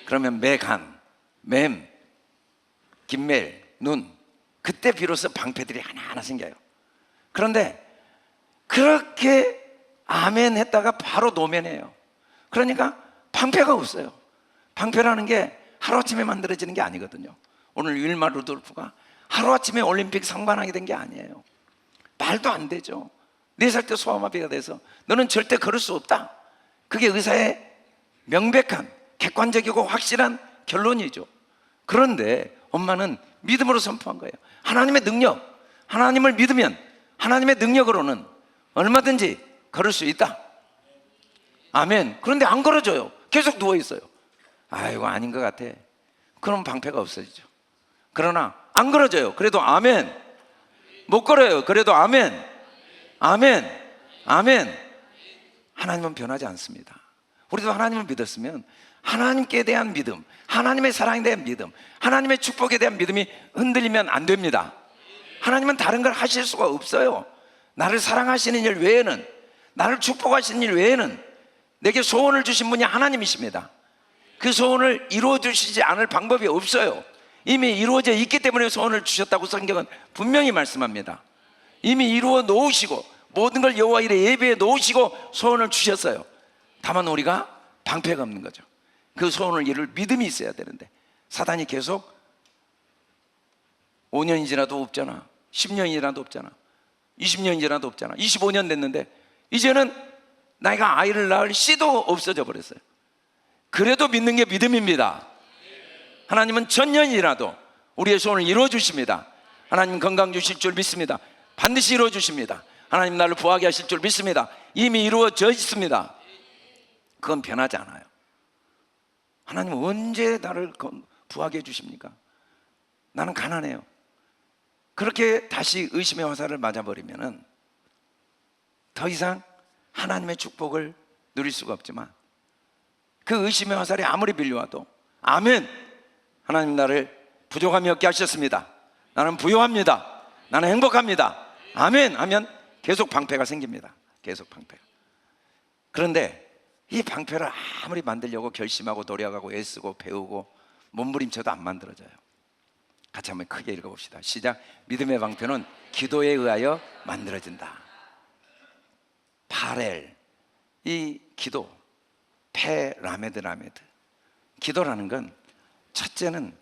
그러면 매간, 맴, 김멜, 눈, 그때 비로소 방패들이 하나하나 생겨요. 그런데 그렇게 아멘 했다가 바로 노면해요. 그러니까 방패가 없어요. 방패라는 게 하루아침에 만들어지는 게 아니거든요. 오늘 윌마 루돌프가 하루아침에 올림픽 상관하게 된 게 아니에요. 말도 안 되죠. 4살 때 소아마비가 돼서 너는 절대 걸을 수 없다. 그게 의사의 명백한 객관적이고 확실한 결론이죠. 그런데 엄마는 믿음으로 선포한 거예요. 하나님의 능력, 하나님을 믿으면 하나님의 능력으로는 얼마든지 걸을 수 있다. 아멘. 그런데 안 걸어줘요. 계속 누워있어요. 아이고 아닌 것 같아. 그럼 방패가 없어지죠. 그러나 안 걸어져요. 그래도 아멘. 못 걸어요. 그래도 아멘. 아멘. 아멘. 하나님은 변하지 않습니다. 우리도 하나님을 믿었으면 하나님께 대한 믿음, 하나님의 사랑에 대한 믿음, 하나님의 축복에 대한 믿음이 흔들리면 안 됩니다. 하나님은 다른 걸 하실 수가 없어요. 나를 사랑하시는 일 외에는, 나를 축복하시는 일 외에는 내게 소원을 주신 분이 하나님이십니다. 그 소원을 이루어 주시지 않을 방법이 없어요. 이미 이루어져 있기 때문에 소원을 주셨다고 성경은 분명히 말씀합니다. 이미 이루어 놓으시고 모든 걸 여호와 이레 예배해 놓으시고 소원을 주셨어요. 다만 우리가 방패가 없는 거죠. 그 소원을 이룰 믿음이 있어야 되는데 사단이 계속 5년이 지나도 없잖아, 10년이 지나도 없잖아, 20년이 지나도 없잖아, 25년 됐는데 이제는 나이가 아이를 낳을 씨도 없어져 버렸어요. 그래도 믿는 게 믿음입니다. 하나님은 천년이라도 우리의 소원을 이루어 주십니다. 하나님 건강 주실 줄 믿습니다. 반드시 이루어 주십니다. 하나님 나를 부하게 하실 줄 믿습니다. 이미 이루어져 있습니다. 그건 변하지 않아요. 하나님 언제 나를 부하게 해주십니까? 나는 가난해요. 그렇게 다시 의심의 화살을 맞아버리면 더 이상 하나님의 축복을 누릴 수가 없지만 그 의심의 화살이 아무리 밀려와도 아멘, 하나님 나를 부족함이 없게 하셨습니다. 나는 부유합니다. 나는 행복합니다. 아멘 하면 계속 방패가 생깁니다. 계속 방패가. 그런데 이 방패를 아무리 만들려고 결심하고 노력하고 애쓰고 배우고 몸부림쳐도 안 만들어져요. 같이 한번 크게 읽어봅시다. 시작. 믿음의 방패는 기도에 의하여 만들어진다. 파렐, 이 기도, 페 라메드 라메드. 기도라는 건 첫째는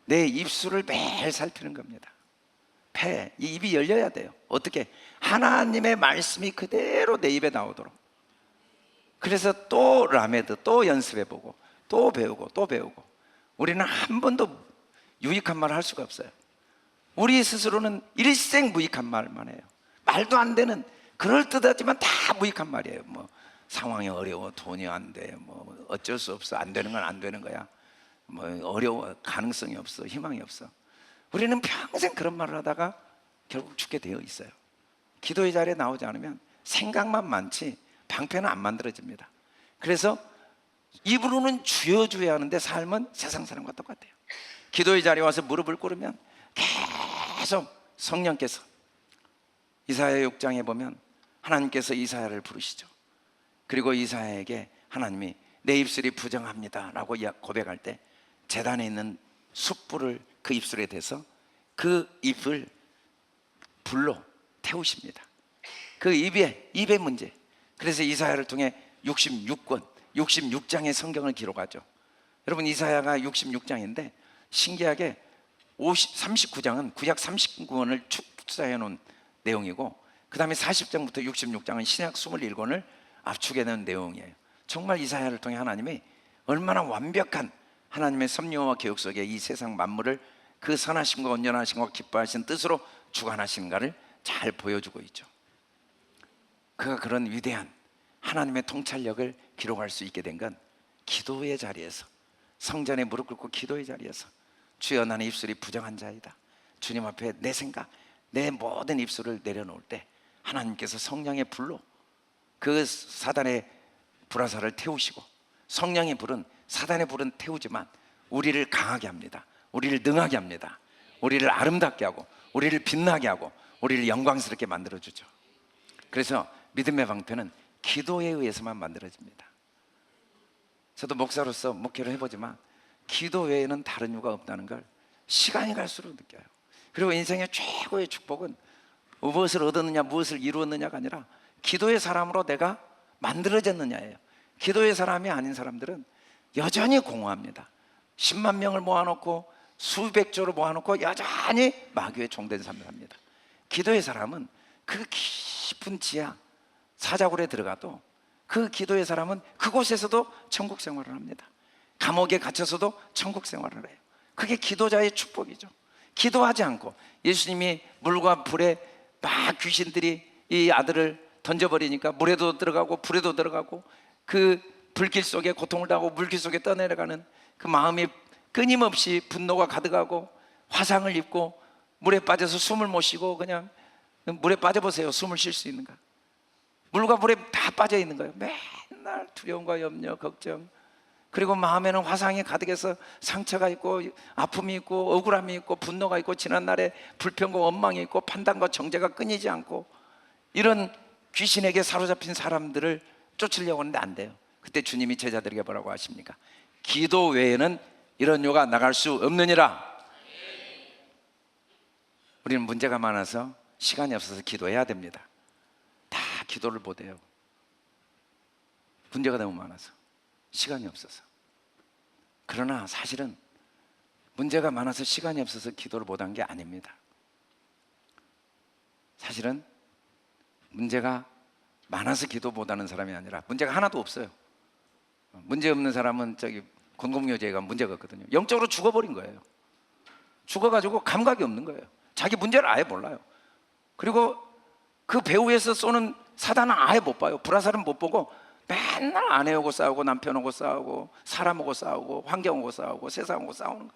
내 입술을 매일 살피는 겁니다. 폐, 이 입이 열려야 돼요. 어떻게? 하나님의 말씀이 그대로 내 입에 나오도록. 그래서 또 라메드, 또 연습해보고 또 배우고 또 배우고. 우리는 한 번도 유익한 말을 할 수가 없어요. 우리 스스로는 일생 무익한 말만 해요. 말도 안 되는, 그럴듯하지만 다 무익한 말이에요. 뭐 상황이 어려워, 돈이 안 돼, 뭐 어쩔 수 없어, 안 되는 건 안 되는 거야, 뭐 어려워, 가능성이 없어, 희망이 없어. 우리는 평생 그런 말을 하다가 결국 죽게 되어 있어요. 기도의 자리에 나오지 않으면 생각만 많지 방패는 안 만들어집니다. 그래서 입으로는 주여 주여 하는데 삶은 세상 사람과 똑같아요. 기도의 자리에 와서 무릎을 꿇으면 계속 성령께서, 이사야 6장에 보면 하나님께서 이사야를 부르시죠. 그리고 이사야에게 하나님이 내 입술이 부정합니다 라고 고백할 때 제단에 있는 숯불을 그 입술에 대서 그 입을 불로 태우십니다. 그 입의 문제. 그래서 이사야를 통해 66장의 성경을 기록하죠. 여러분, 이사야가 66장인데 신기하게 39장은 구약 39권을 축사해 놓은 내용이고, 그 다음에 40장부터 66장은 신약 21권을 압축해 놓은 내용이에요. 정말 이사야를 통해 하나님이 얼마나 완벽한 하나님의 섭리와 계획 속에 이 세상 만물을 그 선하심과 온전하심과 기뻐하신 뜻으로 주관하시는가를 잘 보여주고 있죠. 그가 그런 위대한 하나님의 통찰력을 기록할 수 있게 된 건 기도의 자리에서, 성전에 무릎 꿇고 기도의 자리에서 주여 나는 입술이 부정한 자이다, 주님 앞에 내 생각, 내 모든 입술을 내려놓을 때 하나님께서 성령의 불로 그 사단의 불화살을 태우시고, 성령의 불은 사단의 불은 태우지만 우리를 강하게 합니다. 우리를 능하게 합니다. 우리를 아름답게 하고 우리를 빛나게 하고 우리를 영광스럽게 만들어주죠. 그래서 믿음의 방패는 기도에 의해서만 만들어집니다. 저도 목사로서 목회를 해보지만 기도 외에는 다른 이유가 없다는 걸 시간이 갈수록 느껴요. 그리고 인생의 최고의 축복은 무엇을 얻었느냐, 무엇을 이루었느냐가 아니라 기도의 사람으로 내가 만들어졌느냐예요. 기도의 사람이 아닌 사람들은 여전히 공허합니다. 10만 명을 모아놓고 수백조를 모아놓고 여전히 마귀의 종된 삶을 합니다. 기도의 사람은 그 깊은 지하 사자굴에 들어가도, 그 기도의 사람은 그곳에서도 천국 생활을 합니다. 감옥에 갇혀서도 천국 생활을 해요. 그게 기도자의 축복이죠. 기도하지 않고 예수님이 물과 불에 막 귀신들이 이 아들을 던져버리니까 물에도 들어가고 불에도 들어가고 그 불길 속에 고통을 당하고 물길 속에 떠내려가는 그 마음이 끊임없이 분노가 가득하고 화상을 입고 물에 빠져서 숨을 못 쉬고, 그냥 물에 빠져보세요. 숨을 쉴 수 있는가? 물과 물에 다 빠져 있는 거예요. 맨날 두려움과 염려, 걱정, 그리고 마음에는 화상이 가득해서 상처가 있고 아픔이 있고 억울함이 있고 분노가 있고 지난날의 불평과 원망이 있고 판단과 정죄가 끊이지 않고, 이런 귀신에게 사로잡힌 사람들을 쫓으려고 하는데 안 돼요. 그때 주님이 제자들에게 뭐라고 하십니까? 기도 외에는 이런 요가 나갈 수 없느니라. 우리는 문제가 많아서 시간이 없어서 기도해야 됩니다. 다 기도를 못해요. 문제가 너무 많아서, 시간이 없어서. 그러나 사실은 문제가 많아서 시간이 없어서 기도를 못한 게 아닙니다. 사실은 문제가 많아서 기도 못하는 사람이 아니라 문제가 하나도 없어요. 문제 없는 사람은 저기 공공요제가 문제가 없거든요. 영적으로 죽어버린 거예요. 죽어가지고 감각이 없는 거예요. 자기 문제를 아예 몰라요. 그리고 그 배후에서 쏘는 사단은 아예 못 봐요. 불화살은 못 보고 맨날 아내하고 싸우고 남편하고 싸우고 사람하고 싸우고 환경하고 싸우고 세상하고 싸우는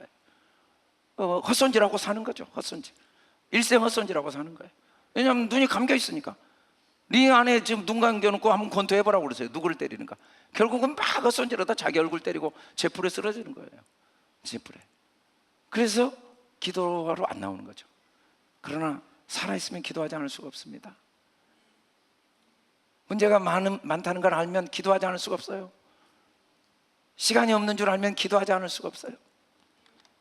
거예요. 헛손질하고 사는 거죠. 헛손질. 일생 헛손질하고 사는 거예요. 왜냐하면 눈이 감겨 있으니까. 네 안에 지금 눈 감겨놓고 한번 권투해보라고 그러세요. 누구를 때리는가? 결국은 막 헛손질하다 자기 얼굴 때리고 제풀에 쓰러지는 거예요. 제풀에. 그래서 기도하러 안 나오는 거죠. 그러나 살아있으면 기도하지 않을 수가 없습니다. 문제가 많다는 걸 알면 기도하지 않을 수가 없어요. 시간이 없는 줄 알면 기도하지 않을 수가 없어요.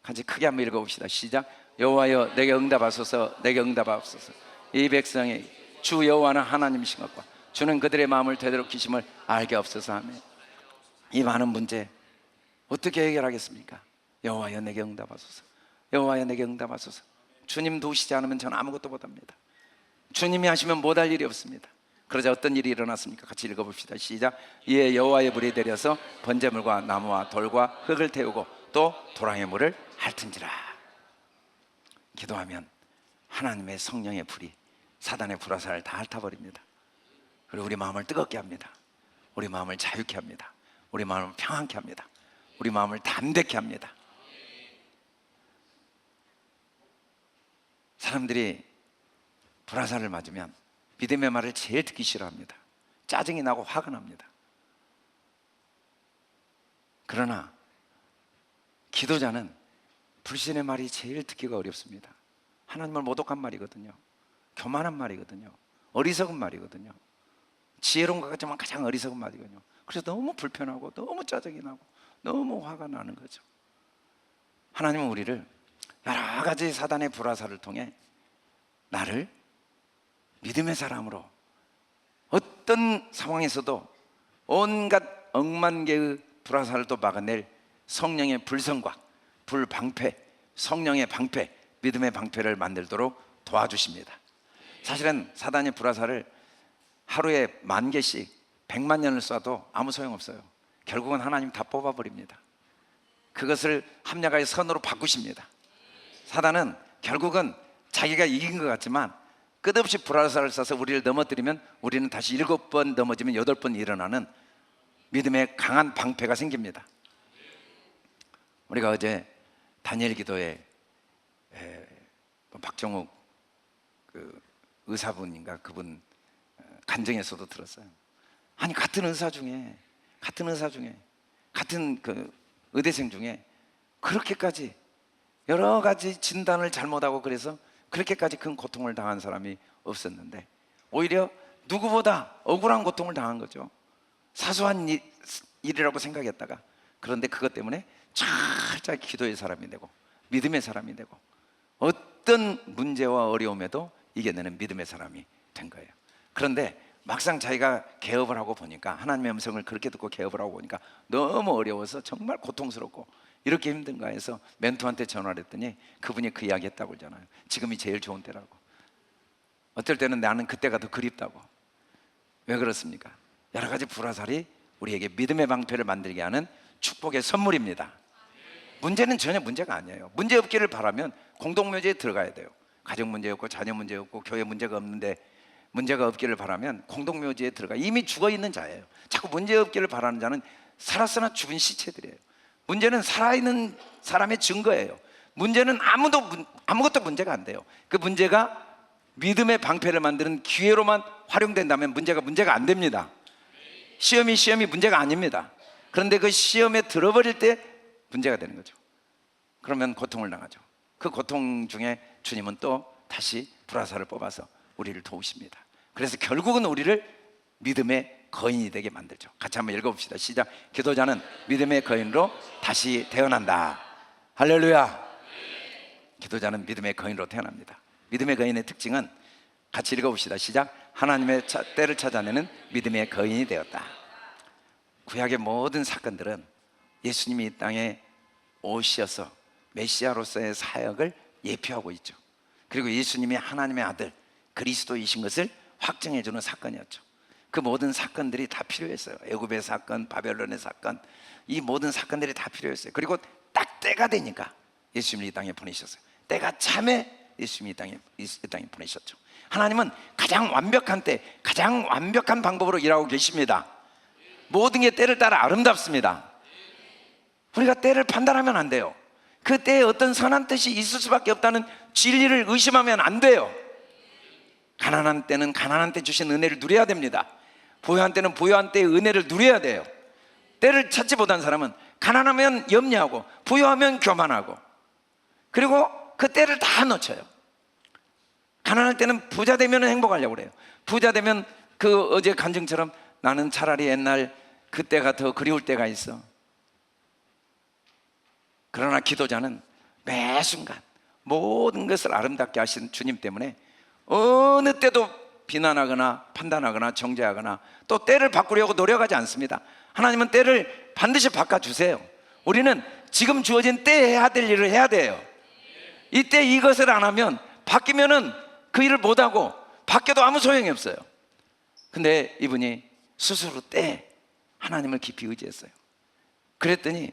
같이 크게 한번 읽어봅시다. 시작. 여호와여 내게 응답하소서, 내게 응답하소서. 이 백성이 주 여호와는 하나님이신 것과 주는 그들의 마음을 되도록히심을 알게 없어서 하며, 이 많은 문제 어떻게 해결하겠습니까? 여호와여 내게 응답하소서, 여호와여 내게 응답하소서. 주님 도우시지 않으면 저는 아무것도 못합니다. 주님이 하시면 못할 일이 없습니다. 그러자 어떤 일이 일어났습니까? 같이 읽어봅시다. 시작. 이에 여호와의 불이 내려서 번제물과 나무와 돌과 흙을 태우고 또 도랑의 물을 핥은지라. 기도하면 하나님의 성령의 불이 사단의 불화살을 다 핥아버립니다. 그리고 우리 마음을 뜨겁게 합니다. 우리 마음을 자유케 합니다. 우리 마음을 평안케 합니다. 우리 마음을 담대케 합니다. 사람들이 불화살을 맞으면 믿음의 말을 제일 듣기 싫어합니다. 짜증이 나고 화가 납니다. 그러나 기도자는 불신의 말이 제일 듣기가 어렵습니다. 하나님을 모독한 말이거든요. 교만한 말이거든요. 어리석은 말이거든요. 지혜로운 것 같지만 가장 어리석은 말이거든요. 그래서 너무 불편하고 너무 짜증이 나고 너무 화가 나는 거죠. 하나님은 우리를 여러 가지 사단의 불화살을 통해 나를 믿음의 사람으로 어떤 상황에서도 온갖 억만 개의 불화살을 또 막아낼 성령의 불성곽, 불방패, 성령의 방패, 믿음의 방패를 만들도록 도와주십니다. 사실은 사단의 불화살을 하루에 10,000개씩 100만 년을 쏴도 아무 소용없어요. 결국은 하나님 다 뽑아버립니다. 그것을 합력하여 선으로 바꾸십니다. 사단은 결국은 자기가 이긴 것 같지만 끝없이 불화살을 쏴서 우리를 넘어뜨리면 우리는 다시 7번 넘어지면 8번 일어나는 믿음의 강한 방패가 생깁니다. 우리가 어제 다니엘 기도에 박정욱 의사분인가 그분 간증에서도 들었어요. 아니 같은 의사 중에 같은 그 의대생 중에 그렇게까지 여러 가지 진단을 잘못하고 그래서 그렇게까지 큰 고통을 당한 사람이 없었는데 오히려 누구보다 억울한 고통을 당한 거죠. 사소한 일이라고 생각했다가, 그런데 그것 때문에 철저히 기도의 사람이 되고 믿음의 사람이 되고 어떤 문제와 어려움에도 이겨내는 믿음의 사람이 된 거예요. 그런데 막상 자기가 개업을 하고 보니까, 하나님의 음성을 그렇게 듣고 개업을 하고 보니까 너무 어려워서 정말 고통스럽고 이렇게 힘든가 해서 멘토한테 전화를 했더니 그분이 그 이야기 했다고 그러잖아요. 지금이 제일 좋은 때라고. 어떨 때는 나는 그때가 더 그립다고. 왜 그렇습니까? 여러 가지 불화살이 우리에게 믿음의 방패를 만들게 하는 축복의 선물입니다. 문제는 전혀 문제가 아니에요. 문제 없기를 바라면 공동묘지에 들어가야 돼요. 가정 문제 없고 자녀 문제 없고 교회 문제가 없는데 문제가 없기를 바라면 공동묘지에 들어가. 이미 죽어있는 자예요. 자꾸 문제 없기를 바라는 자는 살았으나 죽은 시체들이에요. 문제는 살아있는 사람의 증거예요. 문제는 아무것도 문제가 안 돼요. 그 문제가 믿음의 방패를 만드는 기회로만 활용된다면 문제가 안 됩니다. 시험이 문제가 아닙니다. 그런데 그 시험에 들어버릴 때 문제가 되는 거죠. 그러면 고통을 당하죠. 그 고통 중에 주님은 또 다시 불화살을 뽑아서 우리를 도우십니다. 그래서 결국은 우리를 믿음의 거인이 되게 만들죠. 같이 한번 읽어봅시다. 시작. 기도자는 믿음의 거인으로 다시 태어난다. 할렐루야. 기도자는 믿음의 거인으로 태어납니다. 믿음의 거인의 특징은, 같이 읽어봅시다. 시작. 하나님의 때를 찾아내는 믿음의 거인이 되었다. 구약의 모든 사건들은 예수님이 이 땅에 오셔서 메시아로서의 사역을 예표하고 있죠. 그리고 예수님이 하나님의 아들 그리스도이신 것을 확증해주는 사건이었죠. 그 모든 사건들이 다 필요했어요. 애굽의 사건, 바벨론의 사건, 이 모든 사건들이 다 필요했어요. 그리고 딱 때가 되니까 예수님을 이 땅에 보내셨어요. 때가 참에 예수님이 이 땅에 보내셨죠. 하나님은 가장 완벽한 때, 가장 완벽한 방법으로 일하고 계십니다. 모든 게 때를 따라 아름답습니다. 우리가 때를 판단하면 안 돼요. 그 때에 어떤 선한 뜻이 있을 수밖에 없다는 진리를 의심하면 안 돼요. 가난한 때는 가난한 때 주신 은혜를 누려야 됩니다. 부유한 때는 부유한 때의 은혜를 누려야 돼요. 때를 찾지 못한 사람은 가난하면 염려하고 부유하면 교만하고, 그리고 그 때를 다 놓쳐요. 가난할 때는 부자 되면 행복하려고 그래요. 부자 되면 그 어제 간증처럼 나는 차라리 옛날 그때가 더 그리울 때가 있어. 그러나 기도자는 매 순간 모든 것을 아름답게 하신 주님 때문에 어느 때도 비난하거나 판단하거나 정죄하거나 또 때를 바꾸려고 노력하지 않습니다. 하나님은 때를 반드시 바꿔주세요. 우리는 지금 주어진 때에 해야 될 일을 해야 돼요. 이때 이것을 안 하면 바뀌면은 그 일을 못하고 바뀌어도 아무 소용이 없어요. 근데 이분이 스스로 때 하나님을 깊이 의지했어요. 그랬더니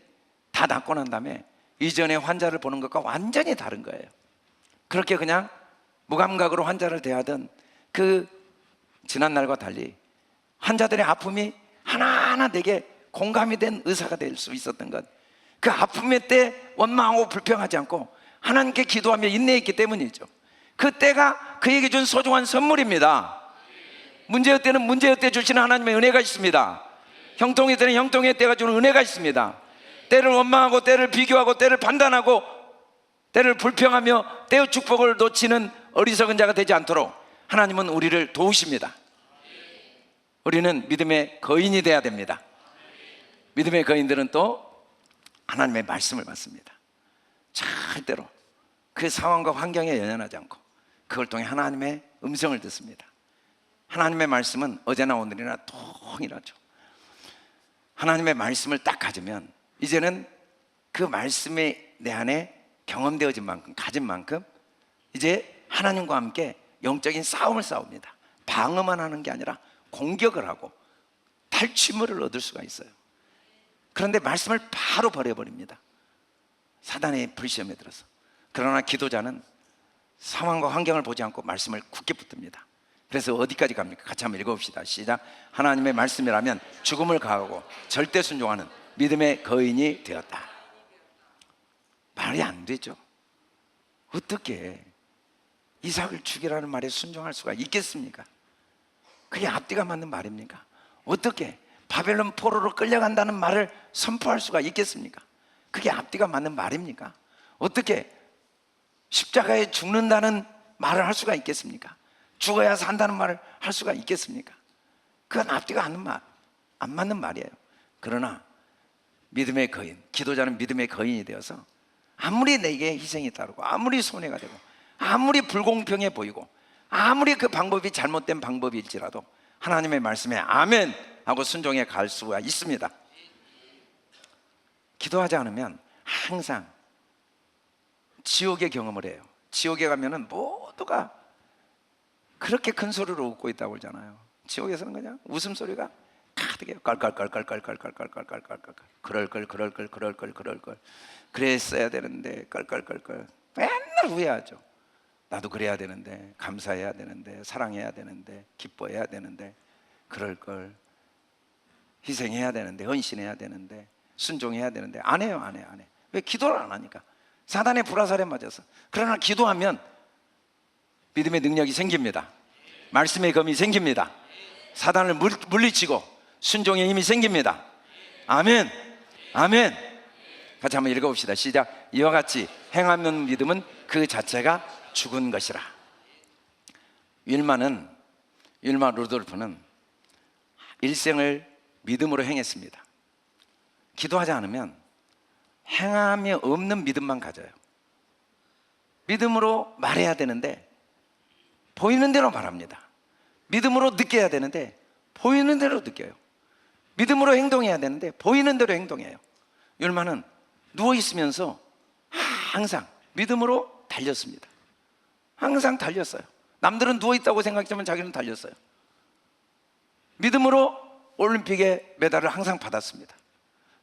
다 낫고 난 다음에 이전에 환자를 보는 것과 완전히 다른 거예요. 그렇게 그냥 무감각으로 환자를 대하던 그 지난날과 달리 환자들의 아픔이 하나하나 내게 공감이 된 의사가 될 수 있었던 것, 그 아픔의 때 원망하고 불평하지 않고 하나님께 기도하며 인내했기 때문이죠. 그 때가 그에게 준 소중한 선물입니다. 문제의 때는 문제의 때 주시는 하나님의 은혜가 있습니다. 형통의 때는 형통의 때가 주는 은혜가 있습니다. 때를 원망하고 때를 비교하고 때를 판단하고 때를 불평하며 때의 축복을 놓치는 어리석은 자가 되지 않도록 하나님은 우리를 도우십니다. 우리는 믿음의 거인이 되어야 됩니다. 믿음의 거인들은 또 하나님의 말씀을 받습니다. 절대로 그 상황과 환경에 연연하지 않고 그걸 통해 하나님의 음성을 듣습니다. 하나님의 말씀은 어제나 오늘이나 동일하죠. 하나님의 말씀을 딱 가지면 이제는 그 말씀이 내 안에 경험되어진 만큼, 가진 만큼 이제 하나님과 함께 영적인 싸움을 싸웁니다. 방어만 하는 게 아니라 공격을 하고 탈취물을 얻을 수가 있어요. 그런데 말씀을 바로 버려버립니다. 사단의 불시험에 들어서. 그러나 기도자는 상황과 환경을 보지 않고 말씀을 굳게 붙듭니다. 그래서 어디까지 갑니까? 같이 한번 읽어봅시다. 시작. 하나님의 말씀이라면 죽음을 가하고 절대 순종하는 믿음의 거인이 되었다. 말이 안 되죠. 어떻게 이삭을 죽이라는 말에 순종할 수가 있겠습니까? 그게 앞뒤가 맞는 말입니까? 어떻게 바벨론 포로로 끌려간다는 말을 선포할 수가 있겠습니까? 그게 앞뒤가 맞는 말입니까? 어떻게 십자가에 죽는다는 말을 할 수가 있겠습니까? 죽어야 산다는 말을 할 수가 있겠습니까? 그건 앞뒤가 안 맞는 말이에요. 그러나 믿음의 거인, 기도자는 믿음의 거인이 되어서 아무리 내게 희생이 따르고 아무리 손해가 되고 아무리 불공평해 보이고 아무리 그 방법이 잘못된 방법일지라도 하나님의 말씀에 아멘 하고 순종해 갈 수가 있습니다. 기도하지 않으면 항상 지옥의 경험을 해요. 지옥에 가면은 모두가 그렇게 큰 소리로 웃고 있다고 그러잖아요. 지옥에서는 그냥 웃음소리가 가득해요. 깔깔깔깔깔깔깔깔깔깔깔 그럴걸 그랬어야 되는데 깔깔깔깔 맨날 후회하죠. 나도 그래야 되는데, 감사해야 되는데, 사랑해야 되는데, 기뻐해야 되는데, 그럴걸 희생해야 되는데, 헌신해야 되는데, 순종해야 되는데 안 해요. 왜? 기도를 안 하니까. 사단의 불화살에 맞아서. 그러나 기도하면 믿음의 능력이 생깁니다. 말씀의 검이 생깁니다. 사단을 물리치고 순종의 힘이 생깁니다. 아멘. 아멘. 같이 한번 읽어봅시다. 시작. 이와 같이 행하는 믿음은 그 자체가 죽은 것이라. 윌마 루돌프는 일생을 믿음으로 행했습니다. 기도하지 않으면 행함이 없는 믿음만 가져요. 믿음으로 말해야 되는데 보이는 대로 말합니다. 믿음으로 느껴야 되는데 보이는 대로 느껴요. 믿음으로 행동해야 되는데 보이는 대로 행동해요. 율마는 누워있으면서 항상 믿음으로 달렸습니다. 항상 달렸어요. 남들은 누워있다고 생각했지만 자기는 달렸어요. 믿음으로 올림픽의 메달을 항상 받았습니다.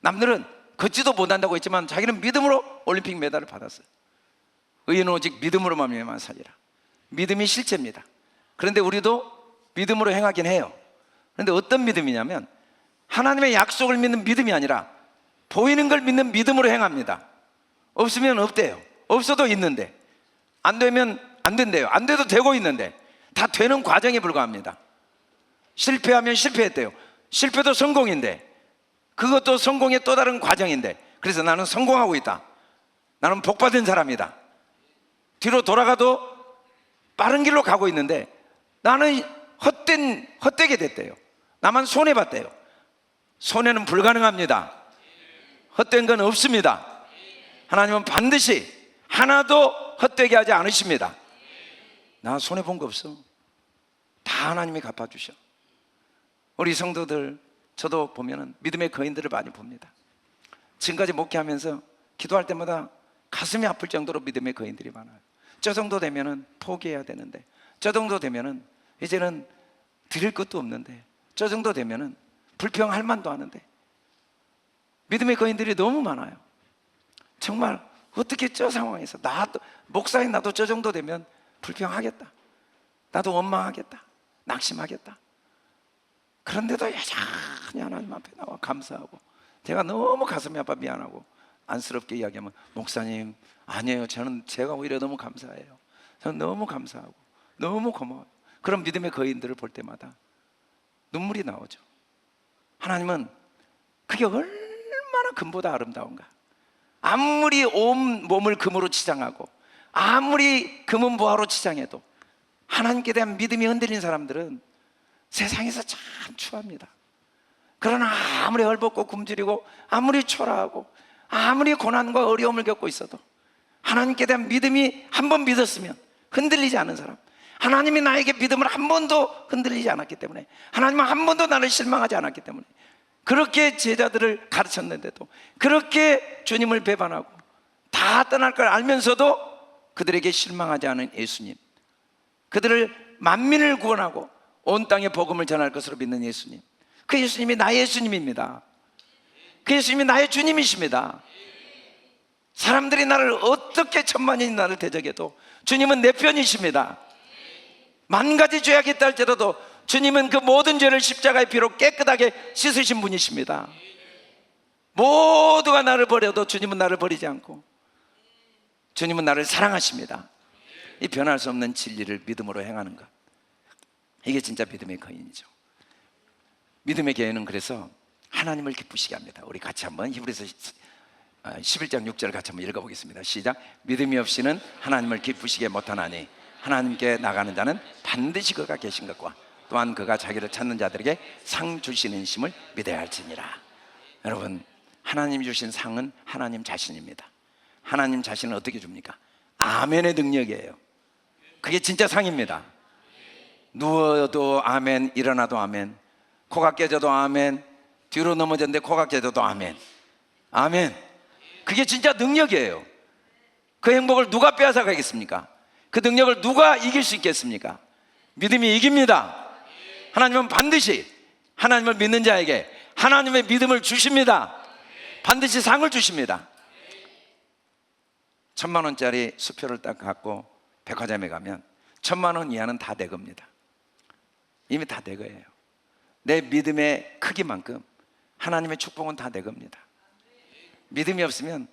남들은 걷지도 못한다고 했지만 자기는 믿음으로 올림픽 메달을 받았어요. 의인은 오직 믿음으로 말미암아 살리라. 믿음이 실제입니다. 그런데 우리도 믿음으로 행하긴 해요. 그런데 어떤 믿음이냐면 하나님의 약속을 믿는 믿음이 아니라 보이는 걸 믿는 믿음으로 행합니다. 없으면 없대요. 없어도 있는데, 안 되면 안 된대요. 안 돼도 되고 있는데 다 되는 과정에 불과합니다. 실패하면 실패했대요. 실패도 성공인데 그것도 성공의 또 다른 과정인데, 그래서 나는 성공하고 있다. 나는 복받은 사람이다. 뒤로 돌아가도 빠른 길로 가고 있는데 나는 헛되게 됐대요. 나만 손해봤대요. 손해는 불가능합니다. 헛된 건 없습니다. 하나님은 반드시 하나도 헛되게 하지 않으십니다. 나 손해본 거 없어. 다 하나님이 갚아주셔. 우리 성도들, 저도 보면은 믿음의 거인들을 많이 봅니다. 지금까지 목회하면서 기도할 때마다 가슴이 아플 정도로 믿음의 거인들이 많아요. 저 정도 되면은 포기해야 되는데, 저 정도 되면은 이제는 드릴 것도 없는데, 저 정도 되면은 불평할 만도 하는데, 믿음의 거인들이 너무 많아요. 정말 어떻게 저 상황에서 나도, 목사인 나도 저 정도 되면 불평하겠다, 나도 원망하겠다, 낙심하겠다. 그런데도 여전히 하나님 앞에 나와 감사하고, 제가 너무 가슴이 아파 미안하고 안쓰럽게 이야기하면, 목사님 아니에요, 저는 제가 오히려 너무 감사해요. 저는 너무 감사하고 너무 고마워요. 그런 믿음의 거인들을 볼 때마다 눈물이 나오죠. 하나님은 그게 얼마나 금보다 아름다운가. 아무리 온 몸을 금으로 치장하고 아무리 금은 보화로 치장해도 하나님께 대한 믿음이 흔들린 사람들은 세상에서 참 추합니다. 그러나 아무리 헐벗고 굶주리고 아무리 초라하고 아무리 고난과 어려움을 겪고 있어도 하나님께 대한 믿음이 한 번 믿었으면 흔들리지 않은 사람, 하나님이 나에게 믿음을 한 번도 흔들리지 않았기 때문에, 하나님은 한 번도 나를 실망하지 않았기 때문에, 그렇게 제자들을 가르쳤는데도, 그렇게 주님을 배반하고 다 떠날 걸 알면서도 그들에게 실망하지 않은 예수님, 그들을 만민을 구원하고 온 땅에 복음을 전할 것으로 믿는 예수님, 그 예수님이 나의 예수님입니다. 그 예수님이 나의 주님이십니다. 사람들이 나를 어떻게 천만인이 나를 대적해도 주님은 내 편이십니다. 만 가지 죄악이 있다 할지라도 주님은 그 모든 죄를 십자가의 피로 깨끗하게 씻으신 분이십니다. 모두가 나를 버려도 주님은 나를 버리지 않고 주님은 나를 사랑하십니다. 이 변할 수 없는 진리를 믿음으로 행하는 것, 이게 진짜 믿음의 거인이죠. 믿음의 거인은 그래서 하나님을 기쁘시게 합니다. 우리 같이 한번 히브리서 11장 6절 같이 한번 읽어보겠습니다. 시작. 믿음이 없이는 하나님을 기쁘시게 못하나니 하나님께 나가는 자는 반드시 그가 계신 것과 또한 그가 자기를 찾는 자들에게 상 주시는 심을 믿어야 할지니라. 여러분, 하나님 주신 상은 하나님 자신입니다. 하나님 자신은 어떻게 줍니까? 아멘의 능력이에요. 그게 진짜 상입니다. 누워도 아멘, 일어나도 아멘, 코가 깨져도 아멘, 뒤로 넘어졌는데 코가 깨져도 아멘. 아멘. 그게 진짜 능력이에요. 그 행복을 누가 빼앗아 가겠습니까? 그 능력을 누가 이길 수 있겠습니까? 믿음이 이깁니다. 하나님은 반드시 하나님을 믿는 자에게 하나님의 믿음을 주십니다. 반드시 상을 주십니다. 1,000만 원짜리 수표를 딱 갖고 백화점에 가면 1,000만 원 이하는 다 대거입니다. 이미 다 대거예요. 내 믿음의 크기만큼 하나님의 축복은 다 대겁니다. 믿음이 없으면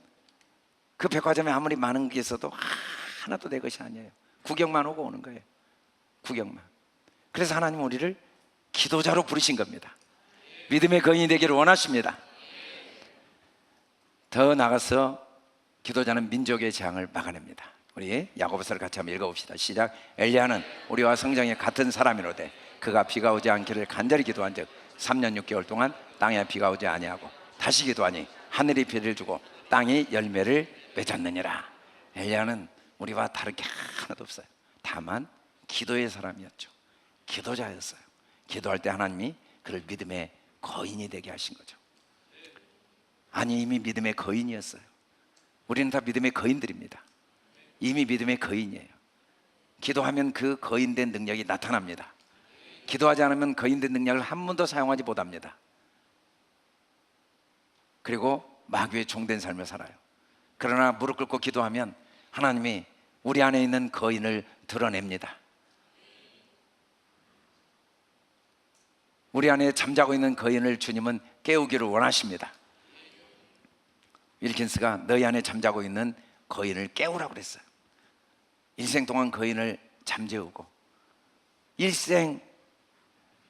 그 백화점에 아무리 많은 게 있어도 하나도 내 것이 아니에요. 구경만 오고 오는 거예요. 구경만. 그래서 하나님은 우리를 기도자로 부르신 겁니다. 믿음의 거인이 되기를 원하십니다. 더 나가서 기도자는 민족의 재앙을 막아냅니다. 우리 야고보서를 같이 한번 읽어봅시다. 시작. 엘리야는 우리와 성정이 같은 사람이로되 그가 비가 오지 않기를 간절히 기도한 즉 3년 6개월 동안 땅에 비가 오지 아니하고 다시 기도하니 하늘이 비를 주고 땅이 열매를 맺었느니라. 엘리야는 우리와 다를 게 하나도 없어요. 다만 기도의 사람이었죠. 기도자였어요. 기도할 때 하나님이 그를 믿음의 거인이 되게 하신 거죠. 아니, 이미 믿음의 거인이었어요. 우리는 다 믿음의 거인들입니다. 이미 믿음의 거인이에요. 기도하면 그 거인된 능력이 나타납니다. 기도하지 않으면 거인된 능력을 한 번도 사용하지 못합니다. 그리고 마귀의 종된 삶을 살아요. 그러나 무릎 꿇고 기도하면 하나님이 우리 안에 있는 거인을 드러냅니다. 우리 안에 잠자고 있는 거인을 주님은 깨우기를 원하십니다. 윌킨스가 너희 안에 잠자고 있는 거인을 깨우라고 그랬어요. 일생 동안 거인을 잠재우고 일생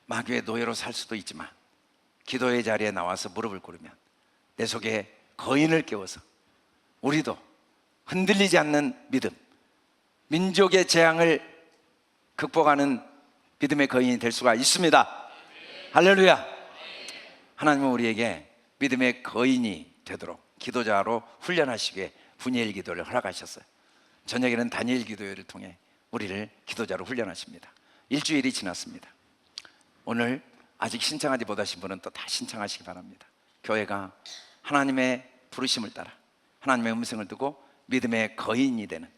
마귀의 노예로 살 수도 있지만 기도의 자리에 나와서 무릎을 꿇으면 내 속에 거인을 깨워서 우리도 흔들리지 않는 믿음, 민족의 재앙을 극복하는 믿음의 거인이 될 수가 있습니다. 할렐루야. 하나님은 우리에게 믿음의 거인이 되도록 기도자로 훈련하시기에 분이엘 기도를 허락하셨어요. 저녁에는 다니엘 기도회를 통해 우리를 기도자로 훈련하십니다. 일주일이 지났습니다. 오늘 아직 신청하지 못하신 분은 또 다 신청하시기 바랍니다. 교회가 하나님의 부르심을 따라 하나님의 음성을 듣고 믿음의 거인이 되는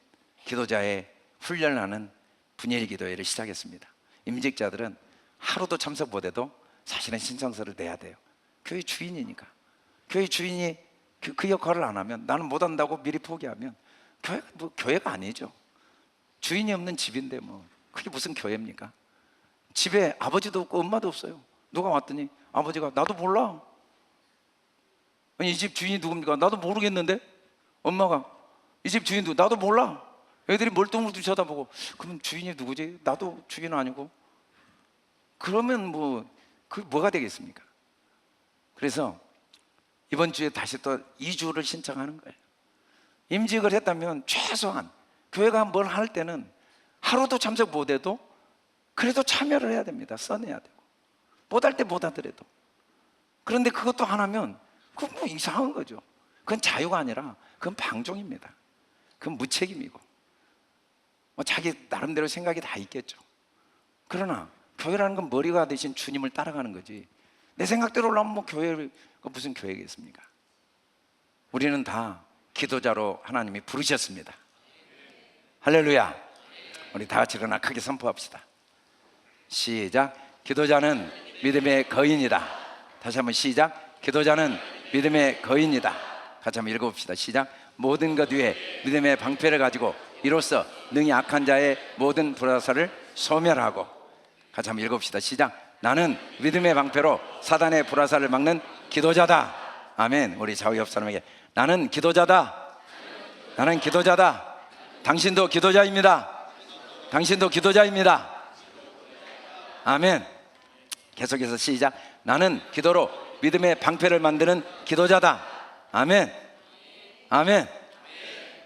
기도자의 훈련하는 분이엘 기도회를 시작했습니다. 임직자들은 하루도 참석 못해도 사실은 신청서를 내야 돼요. 교회 주인이니까. 교회 주인이 그 역할을 안 하면, 나는 못한다고 미리 포기하면 교회가 아니죠. 주인이 없는 집인데 그게 무슨 교회입니까? 집에 아버지도 없고 엄마도 없어요. 누가 왔더니 아버지가 나도 몰라. 아니, 이 집 주인이 누굽니까? 나도 모르겠는데. 엄마가 이 집 주인 누구? 나도 몰라. 애들이 멀뚱멀뚱 쳐다보고, 그럼 주인이 누구지? 나도 주인은 아니고. 그러면 그게 뭐가 되겠습니까? 그래서 이번 주에 다시 또 2주를 신청하는 거예요. 임직을 했다면 최소한 교회가 뭘 할 때는 하루도 참석 못해도 그래도 참여를 해야 됩니다. 써내야 되고, 못할 때 못하더라도. 그런데 그것도 안 하면 그건 이상한 거죠. 그건 자유가 아니라 그건 방종입니다. 그건 무책임이고 자기 나름대로 생각이 다 있겠죠. 그러나 교회라는 건 머리가 대신 주님을 따라가는 거지, 내 생각대로 올라오면 교회를 무슨 교회겠습니까? 우리는 다 기도자로 하나님이 부르셨습니다. 할렐루야. 우리 다 같이 일어나 크게 선포합시다. 시작. 기도자는 믿음의 거인이다. 다시 한번 시작. 기도자는 믿음의 거인이다. 같이 한번 읽어봅시다. 시작. 모든 것 위에 믿음의 방패를 가지고 이로써 능히 악한 자의 모든 불화살을 소멸하고. 같이 한번 읽어봅시다. 시작. 나는 믿음의 방패로 사단의 불화살을 막는 기도자다. 아멘. 우리 좌우 옆 사람에게 나는 기도자다. 나는 기도자다. 당신도 기도자입니다. 당신도 기도자입니다. 아멘. 계속해서 시작. 나는 기도로 믿음의 방패를 만드는 기도자다. 아멘. 아멘.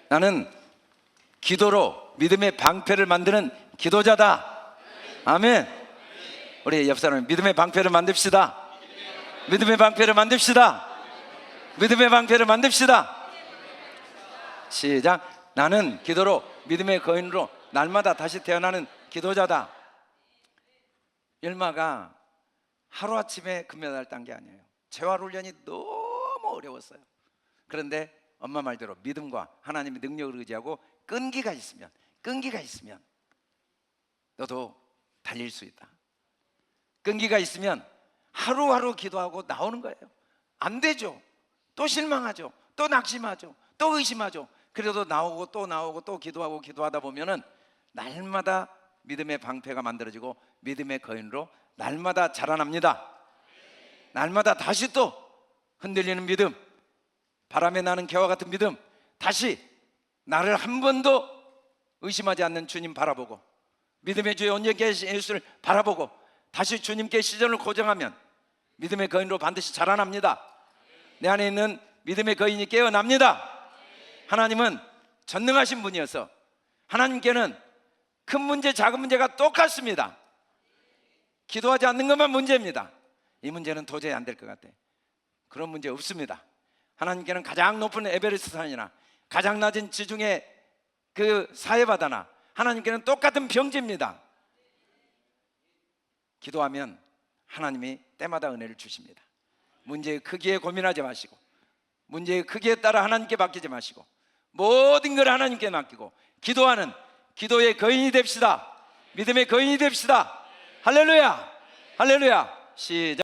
나는 기도로 믿음의 방패를 만드는 기도자다. 아멘. 우리 옆 사람 믿음의 방패를 만듭시다. 믿음의 방패를 만듭시다. 믿음의 방패를 만듭시다. 시작. 나는 기도로 믿음의 거인으로 날마다 다시 태어나는 기도자다. 열마가 하루아침에 금메달 딴 게 아니에요. 재활훈련이 너무 어려웠어요. 그런데 엄마 말대로 믿음과 하나님의 능력을 의지하고 끈기가 있으면 너도 달릴 수 있다. 끈기가 있으면 하루하루 기도하고 나오는 거예요. 안 되죠. 또 실망하죠. 또 낙심하죠. 또 의심하죠. 그래도 나오고 또 기도하고 기도하다 보면은 날마다 믿음의 방패가 만들어지고 믿음의 거인으로 날마다 자라납니다. 날마다 다시 또 흔들리는 믿음, 바람에 나는 개와 같은 믿음, 다시 나를 한 번도 의심하지 않는 주님 바라보고 믿음의 주의 온전히 계신 예수를 바라보고 다시 주님께 시선을 고정하면 믿음의 거인으로 반드시 자라납니다. 내 안에 있는 믿음의 거인이 깨어납니다. 하나님은 전능하신 분이어서 하나님께는 큰 문제 작은 문제가 똑같습니다. 기도하지 않는 것만 문제입니다. 이 문제는 도저히 안 될 것 같아. 그런 문제 없습니다. 하나님께는 가장 높은 에베레스트 산이나 가장 낮은 지중해 그 사해바다나 하나님께는 똑같은 병지입니다. 기도하면 하나님이 때마다 은혜를 주십니다. 문제의 크기에 고민하지 마시고 문제의 크기에 따라 하나님께 맡기지 마시고 모든 걸 하나님께 맡기고 기도하는 기도의 거인이 됩시다. 믿음의 거인이 됩시다. 할렐루야. 할렐루야. 시작.